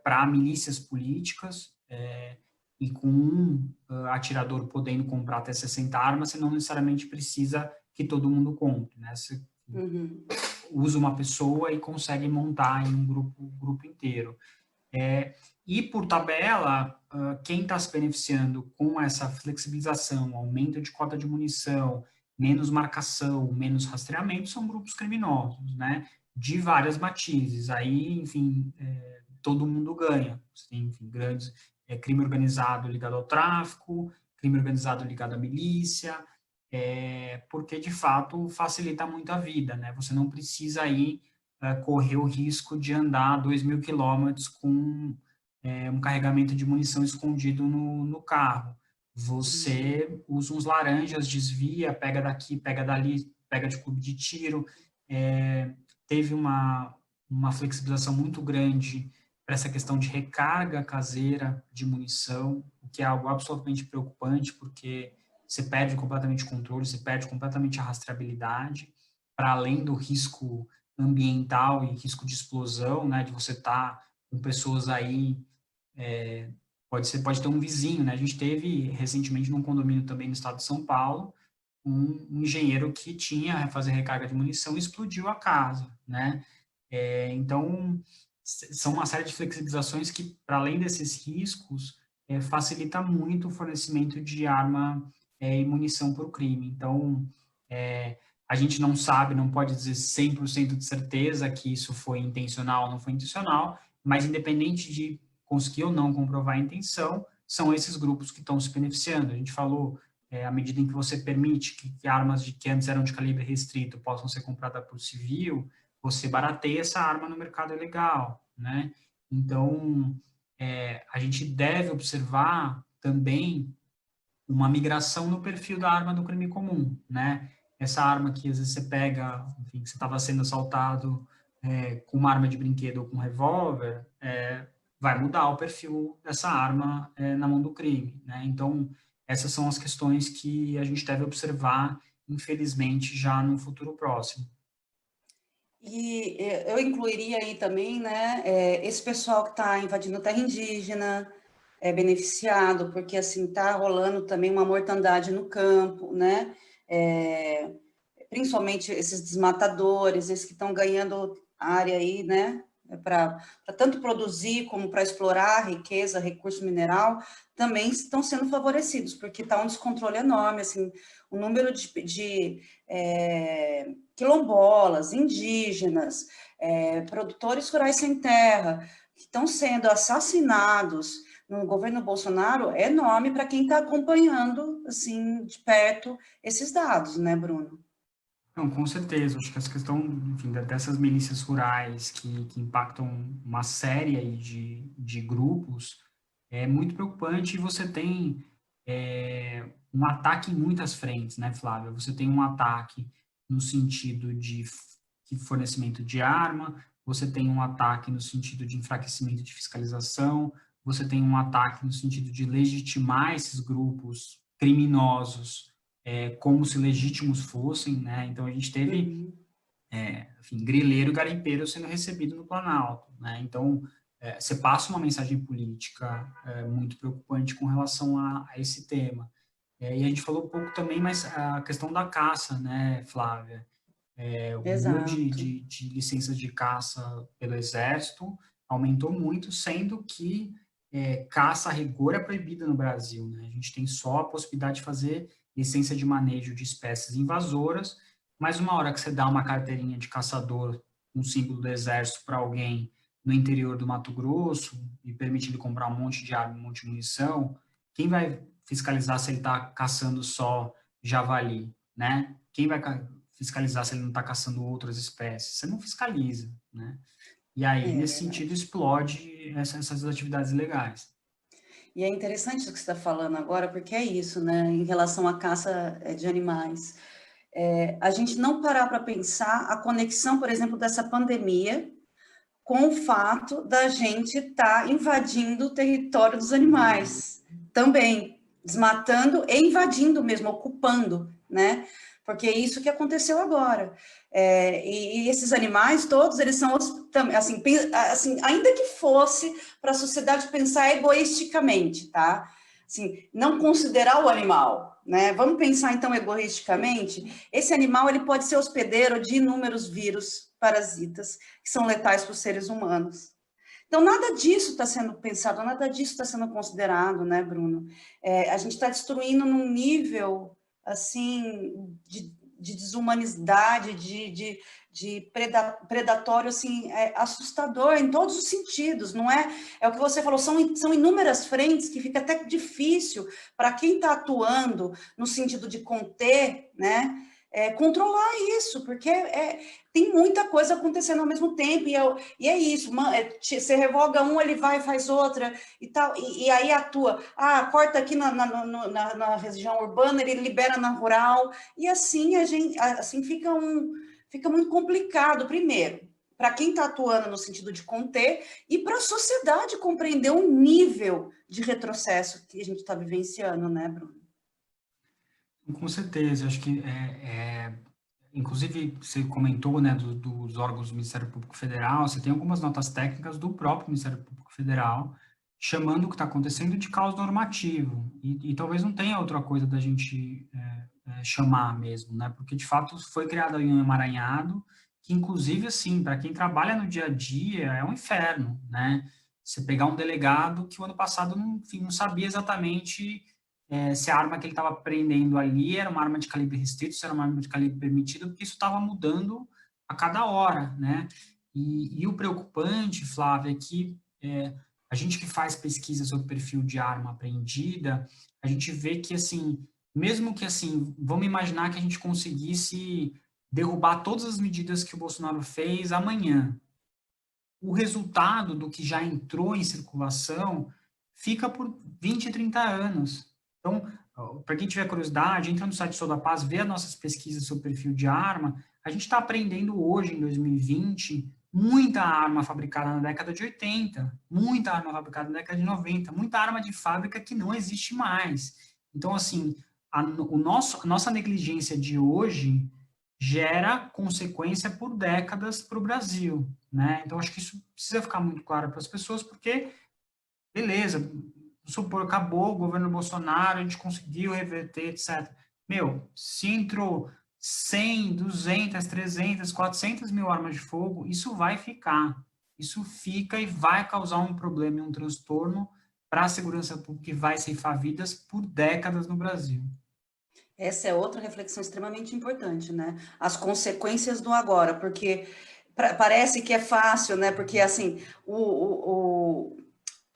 para milícias políticas, e com um atirador podendo comprar até 60 armas, você não necessariamente precisa que todo mundo compre, né? Você usa uma pessoa e consegue montar em um grupo inteiro. E, por tabela, quem está se beneficiando com essa flexibilização, aumento de cota de munição, menos marcação, menos rastreamento, são grupos criminosos, né? De várias matizes. Aí, enfim, todo mundo ganha. Você tem, enfim, grandes crime organizado ligado ao tráfico, crime organizado ligado à milícia, porque, de fato, facilita muito a vida, né? Você não precisa aí correr o risco de andar 2.000 quilômetros com um carregamento de munição escondido no carro. Você usa uns laranjas, desvia, pega daqui, pega dali, pega de clube de tiro. Teve uma flexibilização muito grande para essa questão de recarga caseira de munição, o que é algo absolutamente preocupante, porque você perde completamente o controle, você perde completamente a rastreabilidade, para além do risco ambiental e risco de explosão, né, de você estar com pessoas aí, pode ter um vizinho, né, a gente teve recentemente num condomínio também no estado de São Paulo, um engenheiro que tinha a fazer recarga de munição e explodiu a casa, né? Então, são uma série de flexibilizações que, para além desses riscos, facilita muito o fornecimento de arma e munição para o crime. Então, a gente não sabe, não pode dizer 100% de certeza que isso foi intencional ou não foi intencional, mas independente de conseguir ou não comprovar a intenção, são esses grupos que estão se beneficiando. A gente falou, à medida em que você permite que armas que antes eram de calibre restrito possam ser compradas por civil, você barateia essa arma no mercado ilegal, né? Então, a gente deve observar também uma migração no perfil da arma do crime comum, né? Essa arma que às vezes você pega, enfim, que você estava sendo assaltado com uma arma de brinquedo ou com um revólver, vai mudar o perfil dessa arma na mão do crime, né? Então, essas são as questões que a gente deve observar, infelizmente, já no futuro próximo. E eu incluiria aí também, né, esse pessoal que está invadindo terra indígena, é beneficiado, porque assim está rolando também uma mortandade no campo, né? Principalmente esses desmatadores, esses que estão ganhando área aí, né? Para tanto produzir como para explorar a riqueza, recurso mineral, também estão sendo favorecidos, porque está um descontrole enorme, assim, o número de quilombolas, indígenas, produtores rurais sem terra, que estão sendo assassinados no governo Bolsonaro é enorme para quem está acompanhando, assim, de perto esses dados, né, Bruno? Não, com certeza. Acho que essa questão, enfim, dessas milícias rurais que impactam uma série aí de grupos é muito preocupante e você tem um ataque em muitas frentes, né, Flávia? Você tem um ataque no sentido de fornecimento de arma, você tem um ataque no sentido de enfraquecimento de fiscalização, você tem um ataque no sentido de legitimar esses grupos criminosos como se legítimos fossem, né? Então a gente teve, enfim, grileiro e garimpeiro sendo recebido no Planalto, né? Então você passa uma mensagem política muito preocupante com relação a esse tema. E a gente falou um pouco também, mas a questão da caça, né, Flávia? O número Exato. de licenças de caça pelo Exército aumentou muito, sendo que caça a rigor é proibida no Brasil, né? A gente tem só a possibilidade de fazer licença de manejo de espécies invasoras, mas uma hora que você dá uma carteirinha de caçador, um símbolo do Exército para alguém no interior do Mato Grosso e permite ele comprar um monte de arma, um monte de munição, quem vai fiscalizar se ele está caçando só javali, né? Quem vai fiscalizar se ele não está caçando outras espécies? Você não fiscaliza, né? E aí, É nesse sentido, verdade. explode essas atividades ilegais. E é interessante o que você está falando agora, porque é isso, né? Em relação à caça de animais. A gente não parar para pensar a conexão, por exemplo, dessa pandemia com o fato da gente estar invadindo o território dos animais, também desmatando e invadindo mesmo, ocupando, né? Porque é isso que aconteceu agora. E esses animais todos, eles são, assim, ainda que fosse para a sociedade pensar egoisticamente, tá? Assim, não considerar o animal, né? Vamos pensar então egoisticamente. Esse animal ele pode ser hospedeiro de inúmeros vírus, parasitas, que são letais para os seres humanos. Então, nada disso está sendo pensado, nada disso está sendo considerado, né, Bruno? A gente está destruindo num nível, assim, de desumanidade, de predatório, assim, assustador em todos os sentidos, não é? É o que você falou, são inúmeras frentes que fica até difícil para quem está atuando no sentido de conter, né? Controlar isso, porque tem muita coisa acontecendo ao mesmo tempo, e é isso, você revoga um, ele vai e faz outra, e tal, e aí atua, corta aqui na região urbana, ele libera na rural, e assim assim fica muito complicado, primeiro, para quem está atuando no sentido de conter, e para a sociedade compreender o nível de retrocesso que a gente está vivenciando, né, Bruno? Com certeza, acho que inclusive você comentou, né, dos órgãos do Ministério Público Federal, você tem algumas notas técnicas do próprio Ministério Público Federal chamando o que está acontecendo de caos normativo, e talvez não tenha outra coisa da gente chamar mesmo, né? Porque, de fato, foi criado aí um emaranhado que, inclusive, assim, para quem trabalha no dia a dia, é um inferno, né? Você pegar um delegado que o ano passado não, enfim, não sabia exatamente se a arma que ele estava prendendo ali era uma arma de calibre restrito, se era uma arma de calibre permitido, porque isso estava mudando a cada hora, né? E o preocupante, Flávia, é que a gente que faz pesquisa sobre perfil de arma apreendida, a gente vê que, assim, mesmo que, assim, vamos imaginar que a gente conseguisse derrubar todas as medidas que o Bolsonaro fez amanhã, o resultado do que já entrou em circulação fica por 20, 30 anos. Então, para quem tiver curiosidade, entra no site Sou da Paz, vê as nossas pesquisas sobre perfil de arma. A gente está aprendendo hoje, em 2020, muita arma fabricada na década de 80, muita arma fabricada na década de 90, muita arma de fábrica que não existe mais. Então, assim, a nossa negligência de hoje gera consequência por décadas para o Brasil, né? Então, acho que isso precisa ficar muito claro para as pessoas, porque, beleza, vamos supor, acabou o governo Bolsonaro, a gente conseguiu reverter, etc. Meu, se entrou 100, 200, 300, 400 mil armas de fogo, isso vai ficar. Isso fica e vai causar um problema e um transtorno para a segurança pública e vai ceifar vidas por décadas no Brasil. Essa é outra reflexão extremamente importante, né? As consequências do agora, porque parece que é fácil, né? Porque, assim, o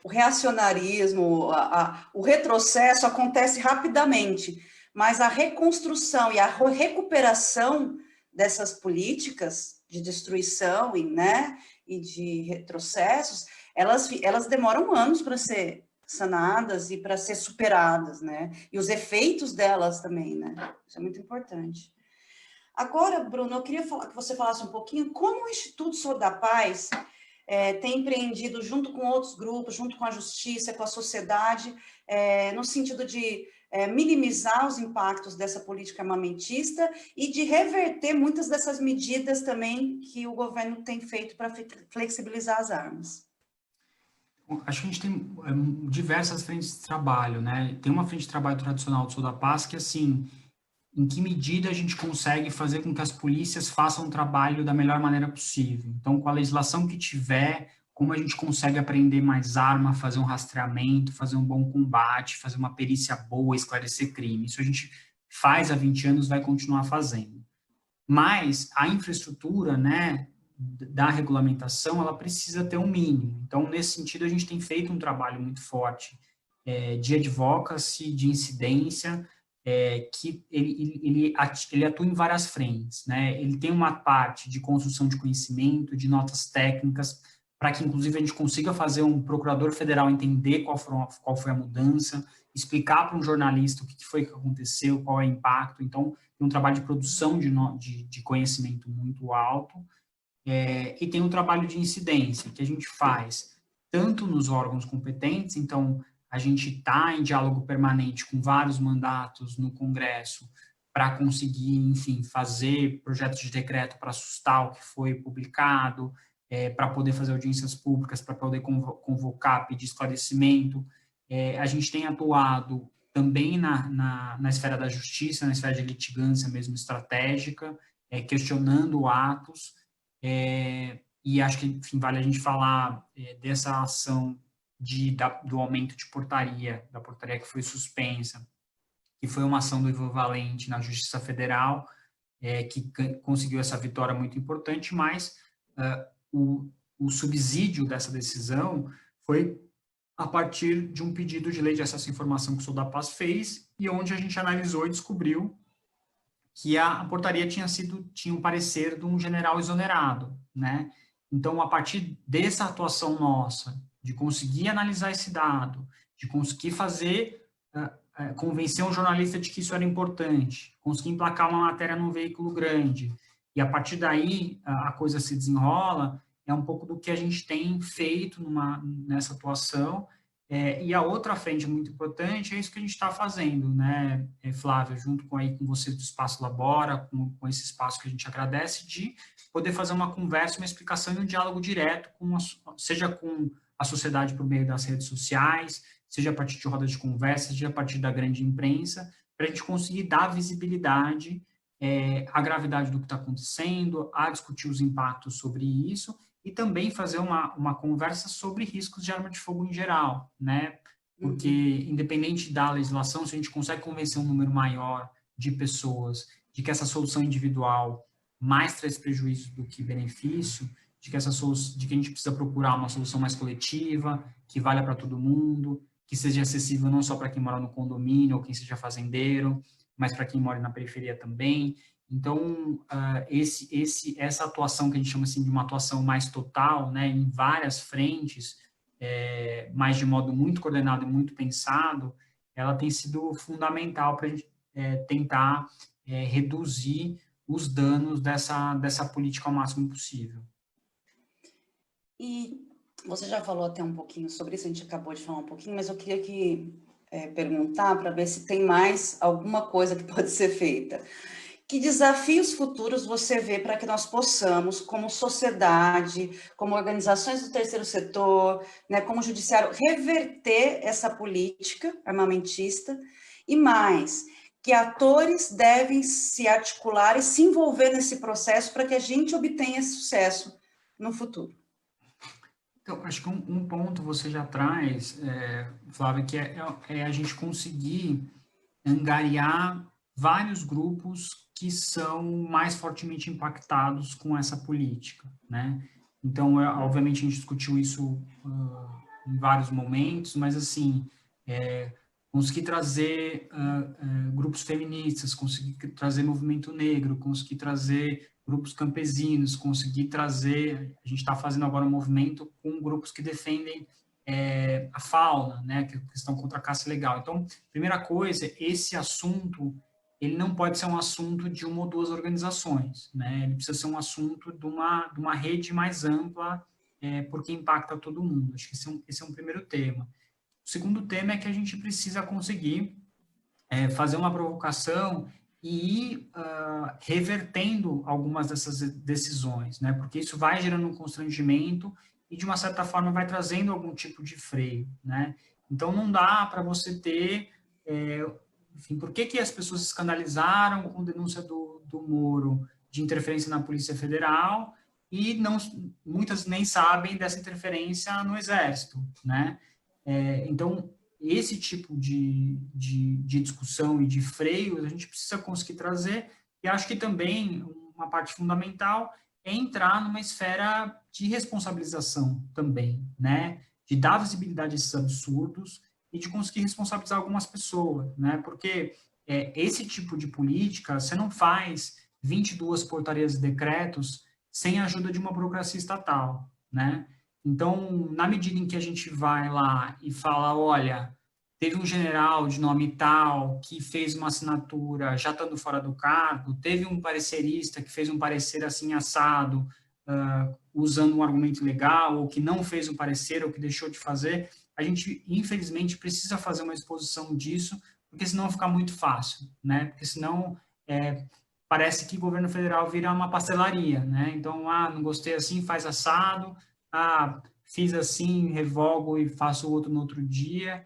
reacionarismo, o retrocesso acontece rapidamente, mas a reconstrução e a recuperação dessas políticas de destruição e de retrocessos, elas demoram anos para ser sanadas e para ser superadas, né? E os efeitos delas também, né? Isso é muito importante. Agora, Bruno, eu queria que você falasse um pouquinho como o Instituto Sou da Paz tem empreendido junto com outros grupos, junto com a justiça, com a sociedade, no sentido de minimizar os impactos dessa política armamentista e de reverter muitas dessas medidas também que o governo tem feito para flexibilizar as armas. Acho que a gente tem diversas frentes de trabalho, né? Tem uma frente de trabalho tradicional do Sou da Paz que, assim, em que medida a gente consegue fazer com que as polícias façam o trabalho da melhor maneira possível. Então, com a legislação que tiver, como a gente consegue apreender mais arma, fazer um rastreamento, fazer um bom combate, fazer uma perícia boa, esclarecer crime. Isso a gente faz há 20 anos, vai continuar fazendo. Mas a infraestrutura, né, da regulamentação, ela precisa ter um mínimo. Então, nesse sentido, a gente tem feito um trabalho muito forte de advocacy, de incidência, que ele atua em várias frentes, né? Ele tem uma parte de construção de conhecimento, de notas técnicas, para que, inclusive, a gente consiga fazer um procurador federal entender qual foi a mudança, explicar para um jornalista o que foi que aconteceu, qual é o impacto. Então, tem um trabalho de produção de conhecimento muito alto, e tem um trabalho de incidência, que a gente faz tanto nos órgãos competentes, então, a gente está em diálogo permanente com vários mandatos no Congresso para conseguir, enfim, fazer projetos de decreto para assustar o que foi publicado, para poder fazer audiências públicas, para poder convocar, pedir esclarecimento. A gente tem atuado também na esfera da justiça, na esfera de litigância mesmo estratégica, questionando atos, e acho que, enfim, vale a gente falar dessa ação do aumento de portaria, da portaria que foi suspensa, que foi uma ação do Ivan Valente na Justiça Federal, que conseguiu essa vitória muito importante, mas o subsídio dessa decisão foi a partir de um pedido de lei de acesso à informação que o Sou da Paz fez, e onde a gente analisou e descobriu que a portaria tinha um parecer de um general exonerado, né? Então, a partir dessa atuação nossa, de conseguir analisar esse dado, de conseguir convencer um jornalista de que isso era importante, conseguir emplacar uma matéria num veículo grande, e a partir daí a coisa se desenrola, é um pouco do que a gente tem feito nessa atuação. E a outra frente muito importante é isso que a gente está fazendo, né, Flávia, junto com vocês do Espaço Labora, com esse espaço que a gente agradece, de poder fazer uma conversa, uma explicação e um diálogo direto, seja com a sociedade por meio das redes sociais, seja a partir de rodas de conversa, seja a partir da grande imprensa, para a gente conseguir dar visibilidade à gravidade do que está acontecendo, a discutir os impactos sobre isso e também fazer uma conversa sobre riscos de arma de fogo em geral, né? Porque, independente da legislação, se a gente consegue convencer um número maior de pessoas de que essa solução individual mais traz prejuízo do que benefício, de que a gente precisa procurar uma solução mais coletiva, que valha para todo mundo, que seja acessível não só para quem mora no condomínio ou quem seja fazendeiro, mas para quem mora na periferia também. Então, essa atuação que a gente chama assim de uma atuação mais total, né, em várias frentes, mas de modo muito coordenado e muito pensado, ela tem sido fundamental para a gente tentar reduzir os danos dessa política ao máximo possível. E você já falou até um pouquinho sobre isso, a gente acabou de falar um pouquinho, mas eu queria perguntar para ver se tem mais alguma coisa que pode ser feita. Que desafios futuros você vê para que nós possamos, como sociedade, como organizações do terceiro setor, né, como judiciário, reverter essa política armamentista e mais, que atores devem se articular e se envolver nesse processo para que a gente obtenha sucesso no futuro? Então, acho que um ponto você já traz, Flávia, que é a gente conseguir angariar vários grupos que são mais fortemente impactados com essa política, né? Então, obviamente, a gente discutiu isso em vários momentos, mas, assim, conseguir trazer grupos feministas, conseguir trazer movimento negro, conseguir trazer grupos campesinos, conseguir trazer... A gente está fazendo agora um movimento com grupos que defendem a fauna, né, que estão contra a caça ilegal. Então, primeira coisa, esse assunto, ele não pode ser um assunto de uma ou duas organizações, né, ele precisa ser um assunto de uma rede mais ampla, porque impacta todo mundo. Acho que esse é um primeiro tema. O segundo tema é que a gente precisa conseguir fazer uma provocação e ir revertendo algumas dessas decisões, né, porque isso vai gerando um constrangimento e, de uma certa forma, vai trazendo algum tipo de freio, né? Então, não dá para você ter... enfim, por que as pessoas se escandalizaram com a denúncia do Moro de interferência na Polícia Federal e muitas nem sabem dessa interferência no Exército, né? Então, esse tipo de discussão e de freios a gente precisa conseguir trazer, e acho que também uma parte fundamental é entrar numa esfera de responsabilização também, né? De dar visibilidade a esses absurdos e de conseguir responsabilizar algumas pessoas, né? Porque esse tipo de política, você não faz 22 portarias e decretos sem a ajuda de uma burocracia estatal, né? Então, na medida em que a gente vai lá e fala, olha, teve um general de nome tal que fez uma assinatura já estando fora do cargo, teve um parecerista que fez um parecer assim assado, usando um argumento legal, ou que não fez um parecer, ou que deixou de fazer, a gente, infelizmente, precisa fazer uma exposição disso, porque senão fica muito fácil, né? Porque senão parece que o governo federal vira uma pastelaria, né? Então, não gostei assim, faz assado, fiz assim, revogo e faço o outro no outro dia.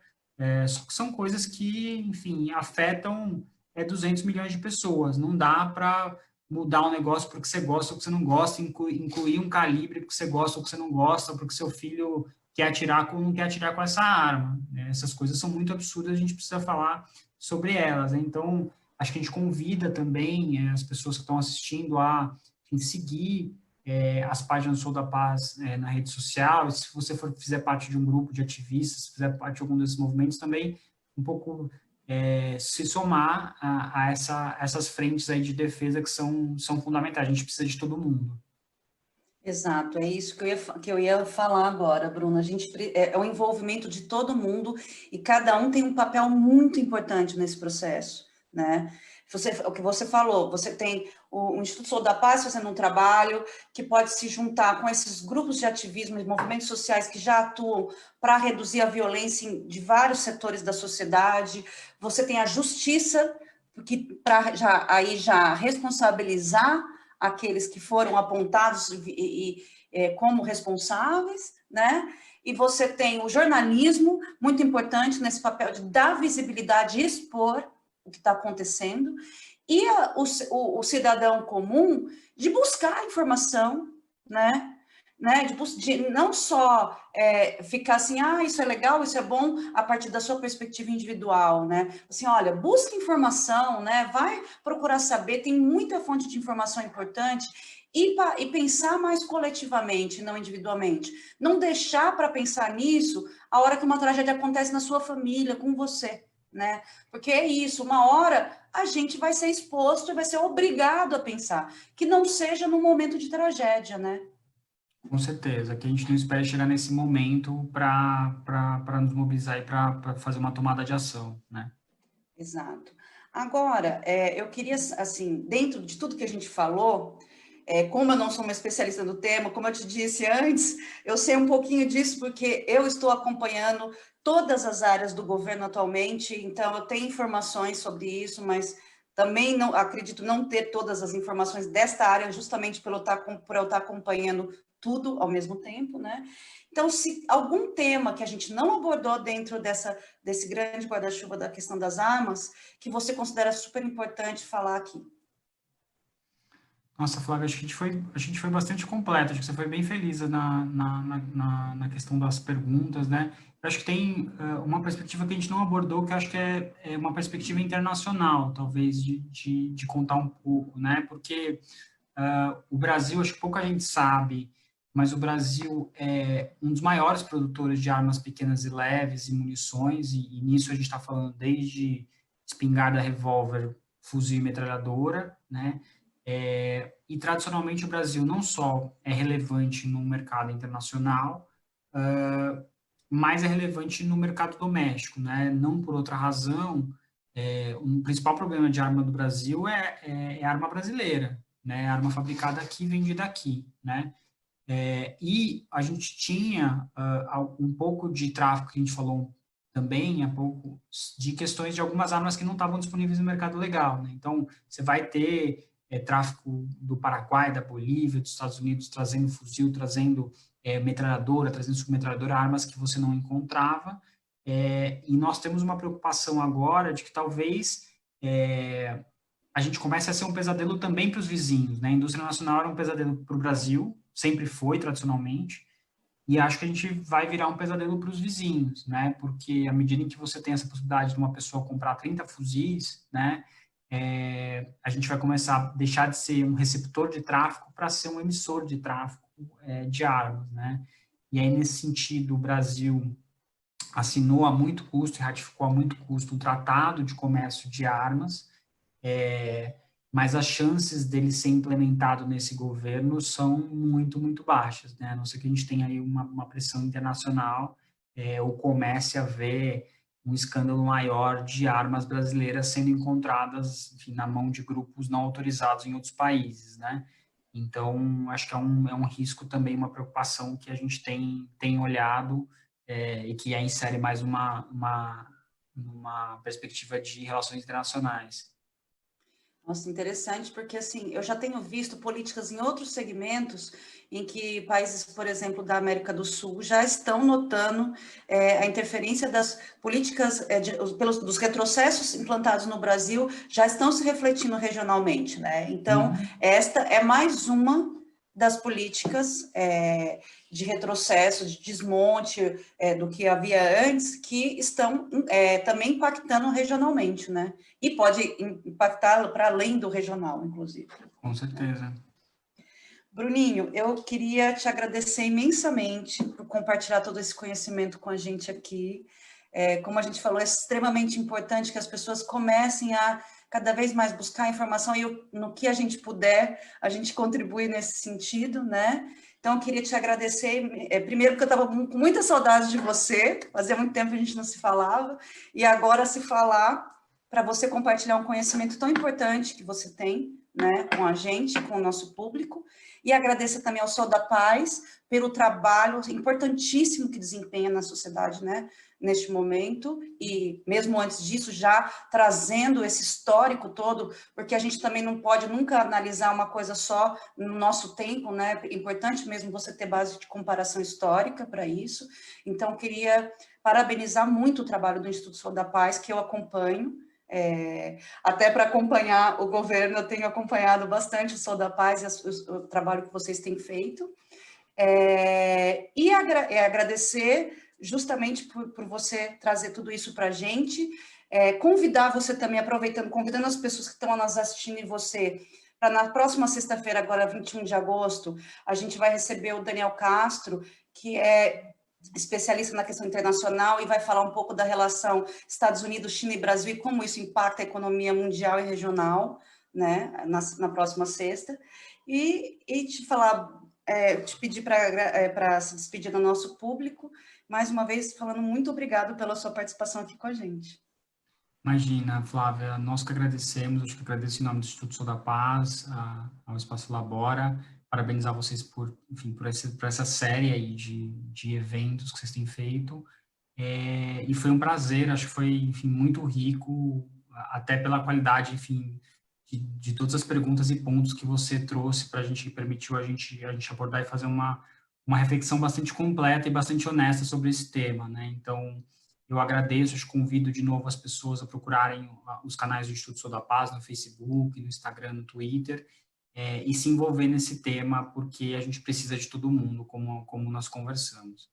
Só que são coisas que, enfim, afetam 200 milhões de pessoas. Não dá para mudar um negócio porque você gosta ou porque você não gosta, incluir um calibre porque você gosta ou porque você não gosta, porque seu filho quer atirar ou não quer atirar com essa arma, né? Essas coisas são muito absurdas, a gente precisa falar sobre elas, né? Então, acho que a gente convida também as pessoas que estão assistindo a, enfim, seguir as páginas do Sou da Paz na rede social, e se você fizer parte de um grupo de ativistas, se fizer parte de algum desses movimentos, também um pouco se somar a essas frentes aí de defesa que são fundamentais. A gente precisa de todo mundo. Exato, é isso que eu ia falar agora, Bruna. A gente é o envolvimento de todo mundo e cada um tem um papel muito importante nesse processo, né? O que você falou, você tem o Instituto Sou da Paz fazendo um trabalho que pode se juntar com esses grupos de ativismo e movimentos sociais que já atuam para reduzir a violência de vários setores da sociedade. Você tem a justiça, para já responsabilizar aqueles que foram apontados como responsáveis, né? E você tem o jornalismo, muito importante nesse papel de dar visibilidade e expor, o que está acontecendo, e o cidadão comum de buscar informação, né? De não só ficar assim, isso é legal, isso é bom, a partir da sua perspectiva individual, né? Assim, olha, busca informação, né? Vai procurar saber, tem muita fonte de informação importante, e pensar mais coletivamente, não individualmente. Não deixar para pensar nisso a hora que uma tragédia acontece na sua família, com você, né? Porque é isso, uma hora a gente vai ser exposto e vai ser obrigado a pensar, que não seja num momento de tragédia, né? Com certeza, que a gente não espere chegar nesse momento para nos mobilizar e para fazer uma tomada de ação, né? Exato. Agora, eu queria, assim, dentro de tudo que a gente falou, como eu não sou uma especialista no tema, como eu te disse antes, eu sei um pouquinho disso porque eu estou acompanhando todas as áreas do governo atualmente, então eu tenho informações sobre isso, mas também não acredito não ter todas as informações desta área, justamente por eu estar acompanhando tudo ao mesmo tempo, né? Então, se algum tema que a gente não abordou dentro desse grande guarda-chuva da questão das armas, que você considera super importante falar aqui. Nossa, Flávia, acho que a gente foi bastante completo, acho que você foi bem feliz na questão das perguntas, né? Eu acho que tem uma perspectiva que a gente não abordou, que eu acho que é uma perspectiva internacional, talvez, de contar um pouco, né? Porque o Brasil, acho que pouca gente sabe, mas o Brasil é um dos maiores produtores de armas pequenas e leves e munições, e nisso a gente está falando desde espingarda, revólver, fuzil e metralhadora, né? E tradicionalmente o Brasil não só é relevante no mercado internacional, mas é relevante no mercado doméstico, né? Não por outra razão, um principal problema de arma do Brasil é a arma brasileira, né? A arma fabricada aqui, vendida aqui, né? E a gente tinha um pouco de tráfico que a gente falou também há pouco, de questões de algumas armas que não estavam disponíveis no mercado legal, né? Então, você vai ter tráfico do Paraguai, da Bolívia, dos Estados Unidos, trazendo fuzil, trazendo metralhadora, trazendo submetralhadora, armas que você não encontrava. E nós temos uma preocupação agora de que talvez a gente comece a ser um pesadelo também para os vizinhos, né? A indústria nacional era um pesadelo para o Brasil, sempre foi, tradicionalmente, e acho que a gente vai virar um pesadelo para os vizinhos, né? Porque à medida em que você tem essa possibilidade de uma pessoa comprar 30 fuzis, né? A gente vai começar a deixar de ser um receptor de tráfico para ser um emissor de tráfico de armas, né? E aí, nesse sentido, o Brasil assinou a muito custo e ratificou a muito custo um tratado de comércio de armas, mas as chances dele ser implementado nesse governo são muito, muito baixas, né? A não ser que a gente tenha aí uma pressão internacional, ou comece a ver um escândalo maior de armas brasileiras sendo encontradas, enfim, na mão de grupos não autorizados em outros países, né? Então, acho que é um risco também, uma preocupação que a gente tem olhado, e que aí insere mais uma perspectiva de relações internacionais. Nossa, interessante, porque assim, eu já tenho visto políticas em outros segmentos em que países, por exemplo, da América do Sul, já estão notando a interferência das políticas, dos retrocessos implantados no Brasil, já estão se refletindo regionalmente, né? Então, esta é mais uma das políticas de retrocesso, de desmonte do que havia antes, que estão também impactando regionalmente, né? E pode impactar para além do regional, inclusive. Com certeza. Bruninho, eu queria te agradecer imensamente por compartilhar todo esse conhecimento com a gente aqui. Como a gente falou, é extremamente importante que as pessoas comecem a cada vez mais buscar informação e no que a gente puder, a gente contribui nesse sentido, né? Então, eu queria te agradecer, primeiro porque eu estava com muita saudade de você, fazia muito tempo que a gente não se falava, e agora se falar para você compartilhar um conhecimento tão importante que você tem, né, com a gente, com o nosso público, e agradeço também ao Sol da Paz pelo trabalho importantíssimo que desempenha na sociedade, né, neste momento, e mesmo antes disso, já trazendo esse histórico todo, porque a gente também não pode nunca analisar uma coisa só no nosso tempo, né, é importante mesmo você ter base de comparação histórica para isso. Então, queria parabenizar muito o trabalho do Instituto Sol da Paz, que eu acompanho, Até para acompanhar o governo, eu tenho acompanhado bastante o Sou da Paz e o trabalho que vocês têm feito. E agradecer justamente por você trazer tudo isso para a gente, convidar você também, convidando as pessoas que estão nos assistindo e você, para na próxima sexta-feira, agora 21 de agosto, a gente vai receber o Daniel Castro, que é especialista na questão internacional e vai falar um pouco da relação Estados Unidos, China e Brasil e como isso impacta a economia mundial e regional, né, na próxima sexta. E te falar, te pedir para se despedir do nosso público, mais uma vez falando muito obrigado pela sua participação aqui com a gente. Imagina, Flávia, nós que agradecemos, acho que agradeço em nome do Instituto Sou da Paz, ao Espaço Labora, parabenizar vocês por, enfim, por essa série aí de eventos que vocês têm feito, e foi um prazer, acho que foi, enfim, muito rico, até pela qualidade, enfim, de todas as perguntas e pontos que você trouxe para a gente, que permitiu a gente abordar e fazer uma reflexão bastante completa e bastante honesta sobre esse tema, né? Então, eu agradeço, convido de novo as pessoas a procurarem os canais do Instituto Sou da Paz no Facebook, no Instagram, no Twitter, e se envolver nesse tema, porque a gente precisa de todo mundo, como nós conversamos.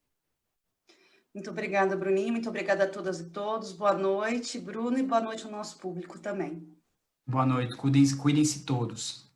Muito obrigada, Bruninho, muito obrigada a todas e todos. Boa noite, Bruno, e boa noite ao nosso público também. Boa noite, cuidem-se todos.